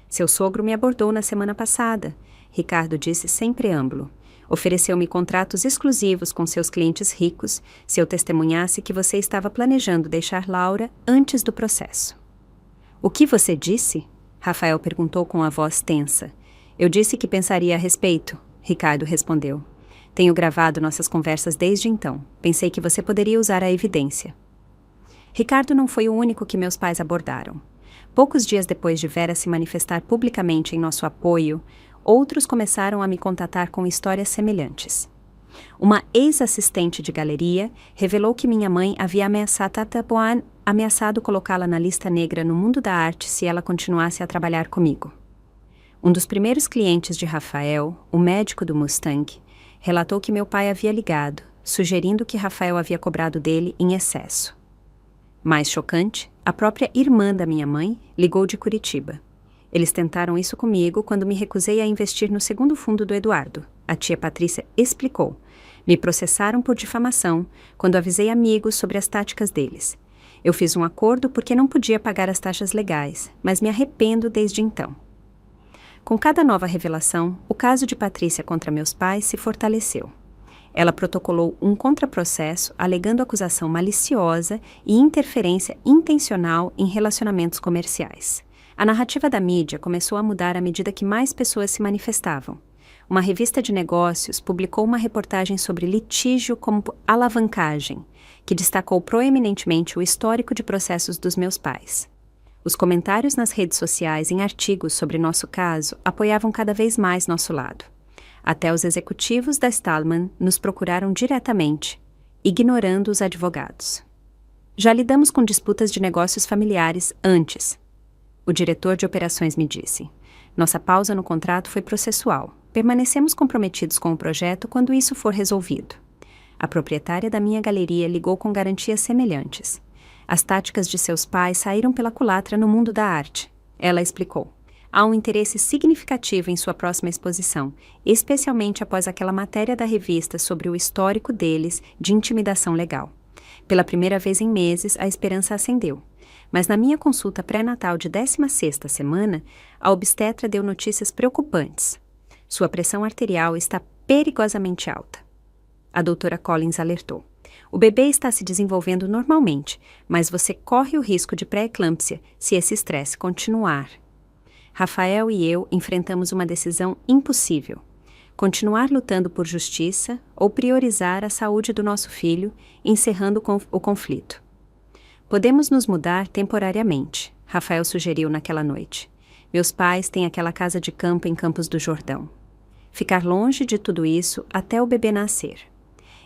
Seu sogro me abordou na semana passada, Ricardo disse sem preâmbulo. Ofereceu-me contratos exclusivos com seus clientes ricos se eu testemunhasse que você estava planejando deixar Laura antes do processo. O que você disse? Rafael perguntou com a voz tensa. Eu disse que pensaria a respeito, Ricardo respondeu. Tenho gravado nossas conversas desde então. Pensei que você poderia usar a evidência. Ricardo não foi o único que meus pais abordaram. Poucos dias depois de Vera se manifestar publicamente em nosso apoio, outros começaram a me contatar com histórias semelhantes. Uma ex-assistente de galeria revelou que minha mãe havia ameaçado colocá-la na lista negra no mundo da arte se ela continuasse a trabalhar comigo. Um dos primeiros clientes de Rafael, o médico do Mustang, relatou que meu pai havia ligado, sugerindo que Rafael havia cobrado dele em excesso. Mais chocante, a própria irmã da minha mãe ligou de Curitiba. Eles tentaram isso comigo quando me recusei a investir no segundo fundo do Eduardo. A tia Patrícia explicou. Me processaram por difamação quando avisei amigos sobre as táticas deles. Eu fiz um acordo porque não podia pagar as taxas legais, mas me arrependo desde então. Com cada nova revelação, o caso de Patrícia contra meus pais se fortaleceu. Ela protocolou um contraprocesso alegando acusação maliciosa e interferência intencional em relacionamentos comerciais. A narrativa da mídia começou a mudar à medida que mais pessoas se manifestavam. Uma revista de negócios publicou uma reportagem sobre litígio como alavancagem, que destacou proeminentemente o histórico de processos dos meus pais. Os comentários nas redes sociais em artigos sobre nosso caso apoiavam cada vez mais nosso lado. Até os executivos da Stallman nos procuraram diretamente, ignorando os advogados. Já lidamos com disputas de negócios familiares antes. O diretor de operações me disse. Nossa pausa no contrato foi processual. Permanecemos comprometidos com o projeto quando isso for resolvido. A proprietária da minha galeria ligou com garantias semelhantes. As táticas de seus pais saíram pela culatra no mundo da arte. Ela explicou. Há um interesse significativo em sua próxima exposição, especialmente após aquela matéria da revista sobre o histórico deles de intimidação legal. Pela primeira vez em meses, a esperança acendeu. Mas na minha consulta pré-natal de 16ª semana, a obstetra deu notícias preocupantes. Sua pressão arterial está perigosamente alta. A doutora Collins alertou. O bebê está se desenvolvendo normalmente, mas você corre o risco de pré-eclâmpsia se esse estresse continuar. Rafael e eu enfrentamos uma decisão impossível. Continuar lutando por justiça ou priorizar a saúde do nosso filho, encerrando o conflito. Podemos nos mudar temporariamente, Rafael sugeriu naquela noite. Meus pais têm aquela casa de campo em Campos do Jordão. Ficar longe de tudo isso até o bebê nascer.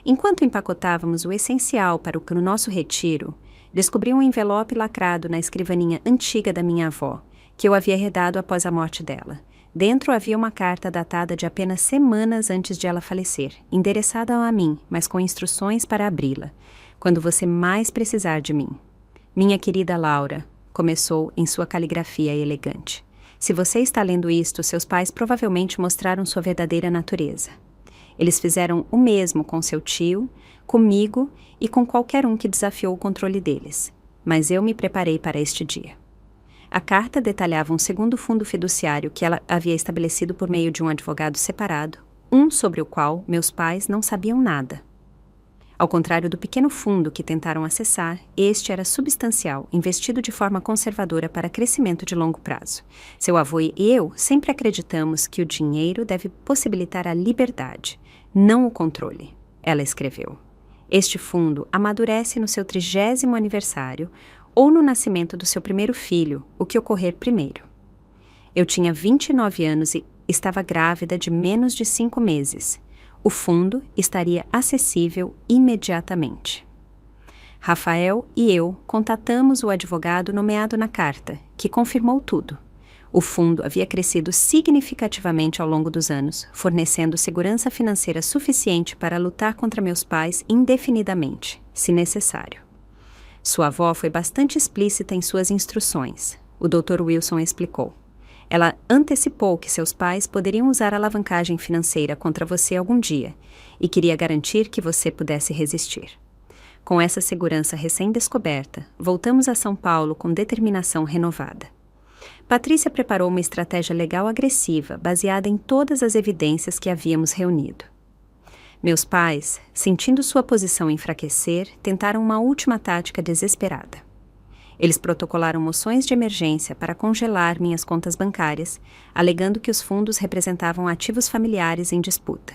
Enquanto empacotávamos o essencial para o nosso retiro, descobri um envelope lacrado na escrivaninha antiga da minha avó, que eu havia herdado após a morte dela. Dentro havia uma carta datada de apenas semanas antes de ela falecer, endereçada a mim, mas com instruções para abri-la, quando você mais precisar de mim. Minha querida Laura, começou em sua caligrafia elegante. Se você está lendo isto, seus pais provavelmente mostraram sua verdadeira natureza. Eles fizeram o mesmo com seu tio, comigo e com qualquer um que desafiou o controle deles. Mas eu me preparei para este dia. A carta detalhava um segundo fundo fiduciário que ela havia estabelecido por meio de um advogado separado, um sobre o qual meus pais não sabiam nada. Ao contrário do pequeno fundo que tentaram acessar, este era substancial, investido de forma conservadora para crescimento de longo prazo. Seu avô e eu sempre acreditamos que o dinheiro deve possibilitar a liberdade, não o controle, ela escreveu. Este fundo amadurece no seu 30º aniversário ou no nascimento do seu primeiro filho, o que ocorrer primeiro. Eu tinha 29 anos e estava grávida de menos de 5 meses. O fundo estaria acessível imediatamente. Rafael e eu contatamos o advogado nomeado na carta, que confirmou tudo. O fundo havia crescido significativamente ao longo dos anos, fornecendo segurança financeira suficiente para lutar contra meus pais indefinidamente, se necessário. Sua avó foi bastante explícita em suas instruções, o Dr. Wilson explicou. Ela antecipou que seus pais poderiam usar a alavancagem financeira contra você algum dia e queria garantir que você pudesse resistir. Com essa segurança recém-descoberta, voltamos a São Paulo com determinação renovada. Patrícia preparou uma estratégia legal agressiva, baseada em todas as evidências que havíamos reunido. Meus pais, sentindo sua posição enfraquecer, tentaram uma última tática desesperada. Eles protocolaram moções de emergência para congelar minhas contas bancárias, alegando que os fundos representavam ativos familiares em disputa.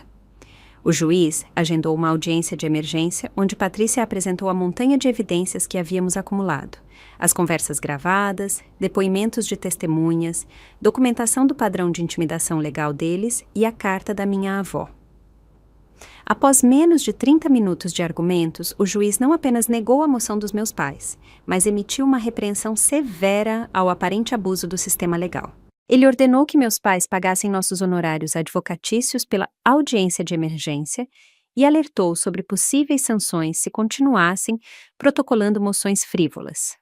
O juiz agendou uma audiência de emergência onde Patrícia apresentou a montanha de evidências que havíamos acumulado, as conversas gravadas, depoimentos de testemunhas, documentação do padrão de intimidação legal deles e a carta da minha avó. Após menos de 30 minutos de argumentos, o juiz não apenas negou a moção dos meus pais, mas emitiu uma repreensão severa ao aparente abuso do sistema legal. Ele ordenou que meus pais pagassem nossos honorários advocatícios pela audiência de emergência e alertou sobre possíveis sanções se continuassem protocolando moções frívolas.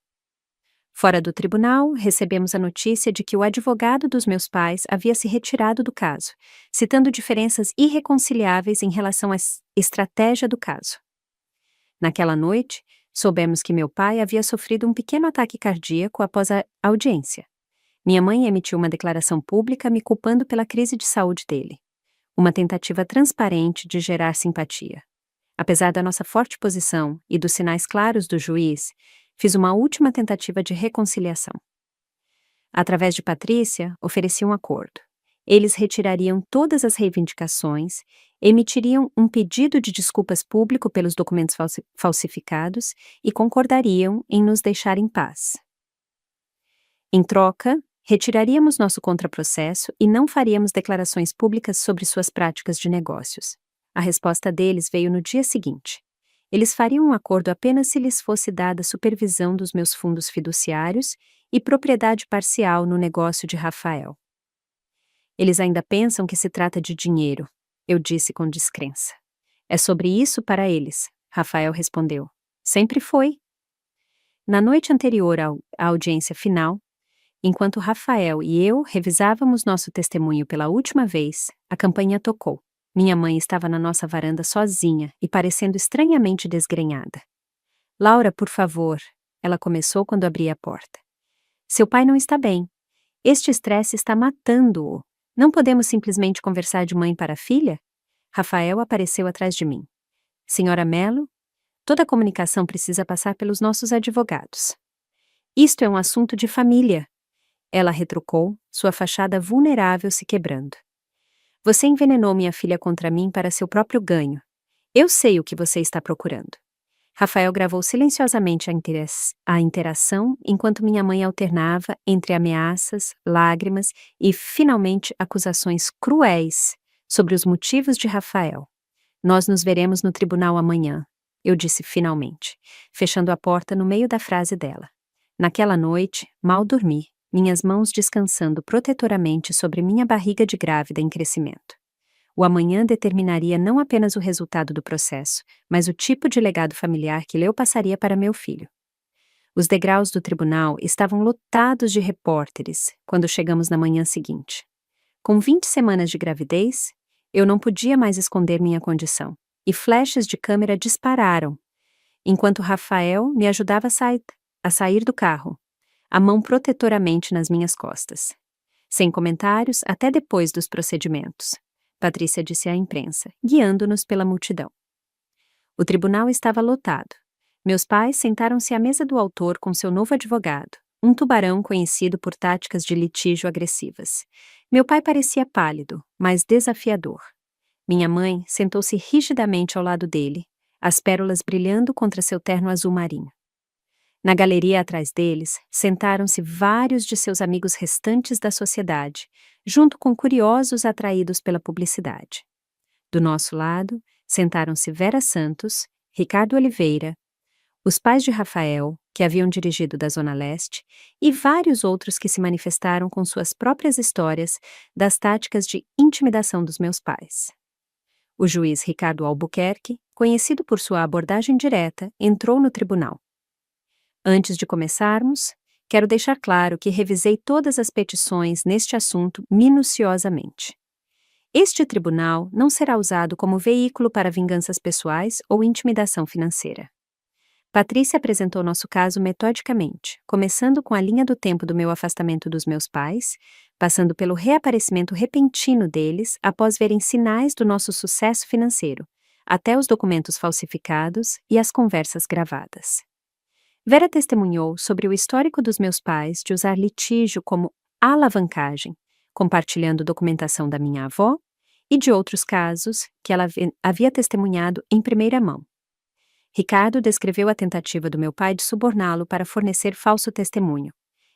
Fora do tribunal, recebemos a notícia de que o advogado dos meus pais havia se retirado do caso, citando diferenças irreconciliáveis em relação à estratégia do caso. Naquela noite, soubemos que meu pai havia sofrido um pequeno ataque cardíaco após a audiência. Minha mãe emitiu uma declaração pública me culpando pela crise de saúde dele. Uma tentativa transparente de gerar simpatia. Apesar da nossa forte posição e dos sinais claros do juiz, fiz uma última tentativa de reconciliação. Através de Patrícia, ofereci um acordo. Eles retirariam todas as reivindicações, emitiriam um pedido de desculpas público pelos documentos falsificados e concordariam em nos deixar em paz. Em troca, retiraríamos nosso contraprocesso e não faríamos declarações públicas sobre suas práticas de negócios. A resposta deles veio no dia seguinte. Eles fariam um acordo apenas se lhes fosse dada supervisão dos meus fundos fiduciários e propriedade parcial no negócio de Rafael. Eles ainda pensam que se trata de dinheiro, eu disse com descrença. É sobre isso para eles, Rafael respondeu. Sempre foi. Na noite anterior à audiência final, enquanto Rafael e eu revisávamos nosso testemunho pela última vez, a campainha tocou. Minha mãe estava na nossa varanda sozinha e parecendo estranhamente desgrenhada. Laura, por favor, ela começou quando abri a porta. Seu pai não está bem. Este estresse está matando-o. Não podemos simplesmente conversar de mãe para filha? Rafael apareceu atrás de mim. Senhora Mello, toda comunicação precisa passar pelos nossos advogados. Isto é um assunto de família. Ela retrucou, sua fachada vulnerável se quebrando. Você envenenou minha filha contra mim para seu próprio ganho. Eu sei o que você está procurando. Rafael gravou silenciosamente a interação enquanto minha mãe alternava entre ameaças, lágrimas e, finalmente, acusações cruéis sobre os motivos de Rafael. Nós nos veremos no tribunal amanhã, eu disse finalmente, fechando a porta no meio da frase dela. Naquela noite, mal dormi, minhas mãos descansando protetoramente sobre minha barriga de grávida em crescimento. O amanhã determinaria não apenas o resultado do processo, mas o tipo de legado familiar que Leo passaria para meu filho. Os degraus do tribunal estavam lotados de repórteres quando chegamos na manhã seguinte. Com 20 semanas de gravidez, eu não podia mais esconder minha condição, e flechas de câmera dispararam, enquanto Rafael me ajudava a sair do carro, a mão protetoramente nas minhas costas. Sem comentários até depois dos procedimentos, Patrícia disse à imprensa, guiando-nos pela multidão. O tribunal estava lotado. Meus pais sentaram-se à mesa do autor com seu novo advogado, um tubarão conhecido por táticas de litígio agressivas. Meu pai parecia pálido, mas desafiador. Minha mãe sentou-se rigidamente ao lado dele, as pérolas brilhando contra seu terno azul marinho. Na galeria atrás deles, sentaram-se vários de seus amigos restantes da sociedade, junto com curiosos atraídos pela publicidade. Do nosso lado, sentaram-se Vera Santos, Ricardo Oliveira, os pais de Rafael, que haviam dirigido da Zona Leste, e vários outros que se manifestaram com suas próprias histórias das táticas de intimidação dos meus pais. O juiz Ricardo Albuquerque, conhecido por sua abordagem direta, entrou no tribunal. Antes de começarmos, quero deixar claro que revisei todas as petições neste assunto minuciosamente. Este tribunal não será usado como veículo para vinganças pessoais ou intimidação financeira. Patrícia apresentou nosso caso metodicamente, começando com a linha do tempo do meu afastamento dos meus pais, passando pelo reaparecimento repentino deles após verem sinais do nosso sucesso financeiro, até os documentos falsificados e as conversas gravadas. Vera testemunhou sobre o histórico dos meus pais de usar litígio como alavancagem, compartilhando documentação da minha avó e de outros casos que ela havia testemunhado em primeira mão. Ricardo descreveu a tentativa do meu pai de suborná-lo para fornecer falso testemunho.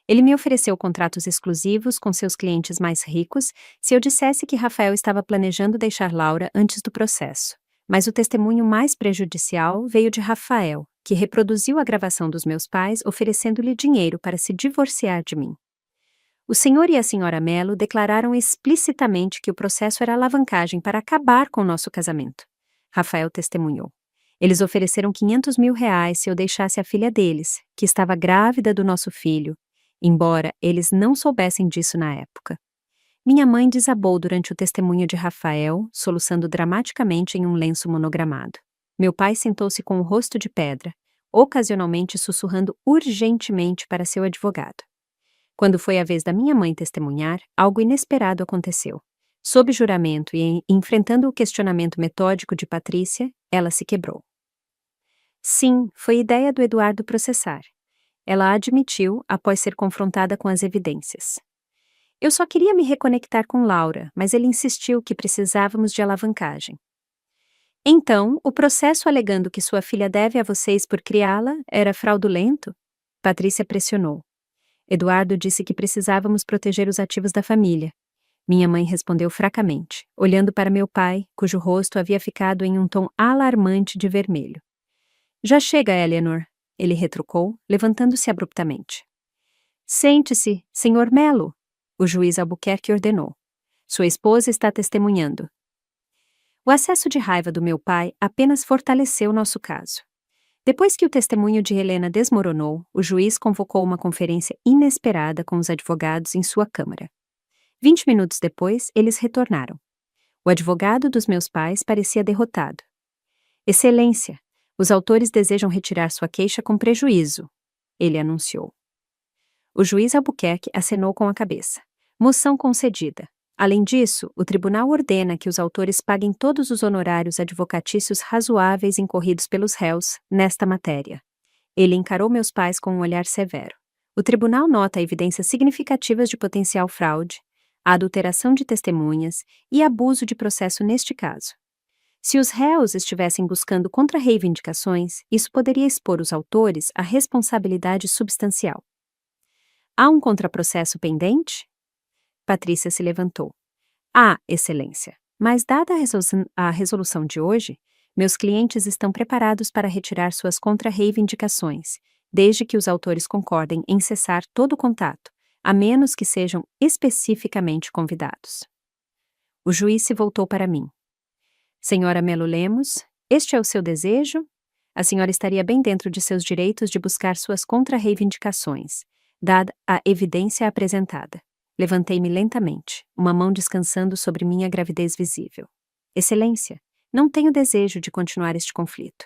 Ele me ofereceu contratos exclusivos com seus clientes mais ricos se eu dissesse que Rafael estava planejando deixar Laura antes do processo. Mas o testemunho mais prejudicial veio de Rafael, que reproduziu a gravação dos meus pais oferecendo-lhe dinheiro para se divorciar de mim. O senhor e a senhora Melo declararam explicitamente que o processo era alavancagem para acabar com o nosso casamento. Rafael testemunhou. Eles ofereceram R$500 mil se eu deixasse a filha deles, que estava grávida do nosso filho, embora eles não soubessem disso na época. Minha mãe desabou durante o testemunho de Rafael, soluçando dramaticamente em um lenço monogramado. Meu pai sentou-se com o rosto de pedra, ocasionalmente sussurrando urgentemente para seu advogado. Quando foi a vez da minha mãe testemunhar, algo inesperado aconteceu. Sob juramento e enfrentando o questionamento metódico de Patrícia, ela se quebrou. Sim, foi ideia do Eduardo processar. Ela admitiu após ser confrontada com as evidências. Eu só queria me reconectar com Laura, mas ele insistiu que precisávamos de alavancagem. Então, o processo alegando que sua filha deve a vocês por criá-la era fraudulento? Patrícia pressionou. Eduardo disse que precisávamos proteger os ativos da família. Minha mãe respondeu fracamente, olhando para meu pai, cujo rosto havia ficado em um tom alarmante de vermelho. Já chega, Eleanor, ele retrucou, levantando-se abruptamente. Sente-se, Sr. Melo, o juiz Albuquerque ordenou. Sua esposa está testemunhando. O acesso de raiva do meu pai apenas fortaleceu nosso caso. Depois que o testemunho de Helena desmoronou, o juiz convocou uma conferência inesperada com os advogados em sua câmara. 20 minutos depois, eles retornaram. O advogado dos meus pais parecia derrotado. Excelência, os autores desejam retirar sua queixa com prejuízo, ele anunciou. O juiz Albuquerque acenou com a cabeça. Moção concedida. Além disso, o tribunal ordena que os autores paguem todos os honorários advocatícios razoáveis incorridos pelos réus nesta matéria. Ele encarou meus pais com um olhar severo. O tribunal nota evidências significativas de potencial fraude, a adulteração de testemunhas e abuso de processo neste caso. Se os réus estivessem buscando contra-reivindicações, isso poderia expor os autores à responsabilidade substancial. Há um contraprocesso pendente? Patrícia se levantou. Excelência, mas dada a resolução de hoje, meus clientes estão preparados para retirar suas contra-reivindicações, desde que os autores concordem em cessar todo o contato, a menos que sejam especificamente convidados. O juiz se voltou para mim. Senhora Melo Lemos, este é o seu desejo? A senhora estaria bem dentro de seus direitos de buscar suas contra-reivindicações, dada a evidência apresentada. Levantei-me lentamente, uma mão descansando sobre minha gravidez visível. Excelência, não tenho desejo de continuar este conflito.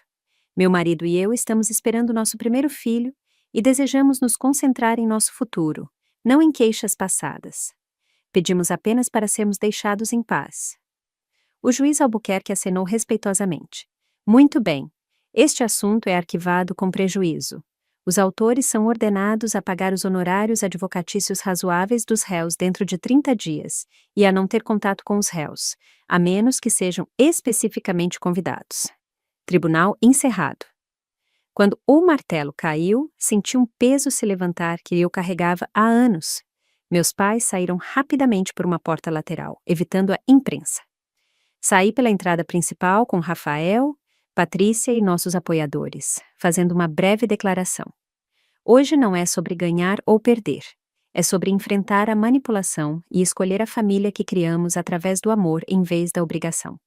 Meu marido e eu estamos esperando nosso primeiro filho e desejamos nos concentrar em nosso futuro, não em queixas passadas. Pedimos apenas para sermos deixados em paz. O juiz Albuquerque acenou respeitosamente. Muito bem, este assunto é arquivado com prejuízo. Os autores são ordenados a pagar os honorários advocatícios razoáveis dos réus dentro de 30 dias e a não ter contato com os réus, a menos que sejam especificamente convidados. Tribunal encerrado. Quando o martelo caiu, senti um peso se levantar que eu carregava há anos. Meus pais saíram rapidamente por uma porta lateral, evitando a imprensa. Saí pela entrada principal com Rafael, Patrícia e nossos apoiadores, fazendo uma breve declaração. Hoje não é sobre ganhar ou perder. É sobre enfrentar a manipulação e escolher a família que criamos através do amor em vez da obrigação.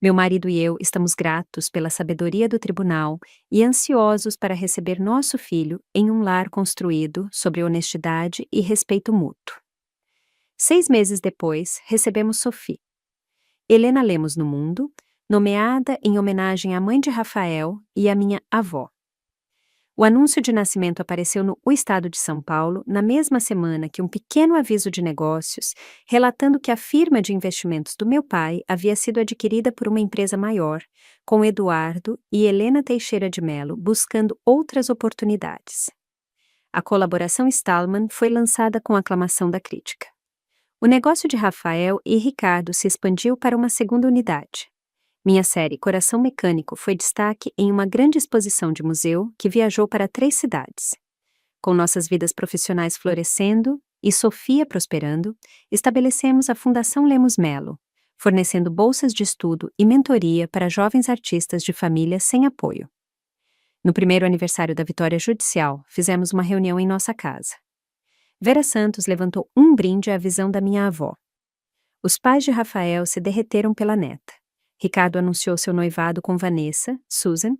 Meu marido e eu estamos gratos pela sabedoria do tribunal e ansiosos para receber nosso filho em um lar construído sobre honestidade e respeito mútuo. 6 meses depois, recebemos Sophie. Helena Lemos no Mundo, nomeada em homenagem à mãe de Rafael e à minha avó. O anúncio de nascimento apareceu no O Estado de São Paulo na mesma semana que um pequeno aviso de negócios relatando que a firma de investimentos do meu pai havia sido adquirida por uma empresa maior, com Eduardo e Helena Teixeira de Mello buscando outras oportunidades. A colaboração Stallman foi lançada com aclamação da crítica. O negócio de Rafael e Ricardo se expandiu para uma segunda unidade. Minha série Coração Mecânico foi destaque em uma grande exposição de museu que viajou para 3 cidades. Com nossas vidas profissionais florescendo e Sofia prosperando, estabelecemos a Fundação Lemos Mello, fornecendo bolsas de estudo e mentoria para jovens artistas de famílias sem apoio. No primeiro aniversário da vitória judicial, fizemos uma reunião em nossa casa. Vera Santos levantou um brinde à visão da minha avó. Os pais de Rafael se derreteram pela neta. Ricardo anunciou seu noivado com Vanessa, Susan,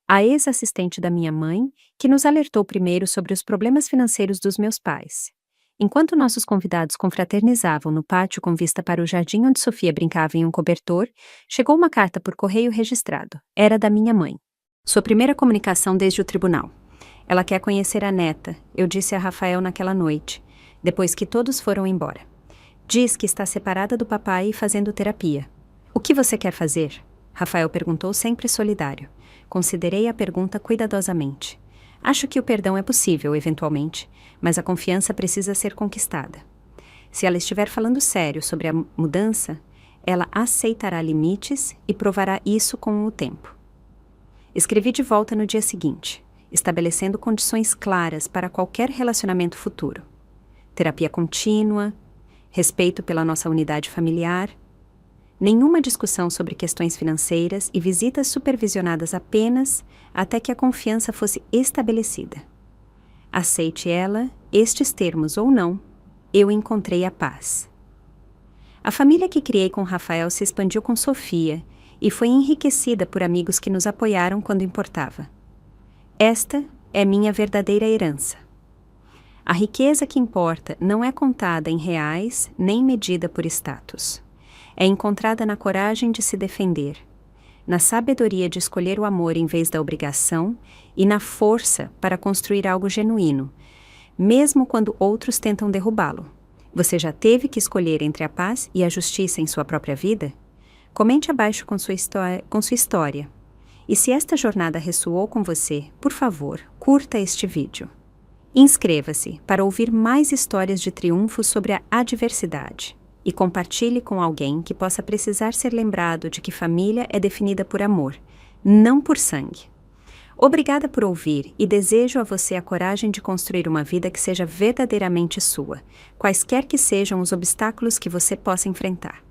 a ex-assistente da minha mãe, que nos alertou primeiro sobre os problemas financeiros dos meus pais. Enquanto nossos convidados confraternizavam no pátio com vista para o jardim onde Sofia brincava em um cobertor, chegou uma carta por correio registrado. Era da minha mãe. Sua primeira comunicação desde o tribunal. Ela quer conhecer a neta, eu disse a Rafael naquela noite, depois que todos foram embora. Diz que está separada do papai e fazendo terapia. O que você quer fazer? Rafael perguntou sempre solidário. Considerei a pergunta cuidadosamente. Acho que o perdão é possível, eventualmente, mas a confiança precisa ser conquistada. Se ela estiver falando sério sobre a mudança, ela aceitará limites e provará isso com o tempo. Escrevi de volta no dia seguinte, estabelecendo condições claras para qualquer relacionamento futuro. Terapia contínua, respeito pela nossa unidade familiar, nenhuma discussão sobre questões financeiras e visitas supervisionadas apenas até que a confiança fosse estabelecida. Aceite ela, estes termos ou não, eu encontrei a paz. A família que criei com Rafael se expandiu com Sofia e foi enriquecida por amigos que nos apoiaram quando importava. Esta é minha verdadeira herança. A riqueza que importa não é contada em reais nem medida por status. É encontrada na coragem de se defender, na sabedoria de escolher o amor em vez da obrigação e na força para construir algo genuíno, mesmo quando outros tentam derrubá-lo. Você já teve que escolher entre a paz e a justiça em sua própria vida? Comente abaixo com sua história. E se esta jornada ressoou com você, por favor, curta este vídeo. Inscreva-se para ouvir mais histórias de triunfo sobre a adversidade. E compartilhe com alguém que possa precisar ser lembrado de que família é definida por amor, não por sangue. Obrigada por ouvir e desejo a você a coragem de construir uma vida que seja verdadeiramente sua, quaisquer que sejam os obstáculos que você possa enfrentar.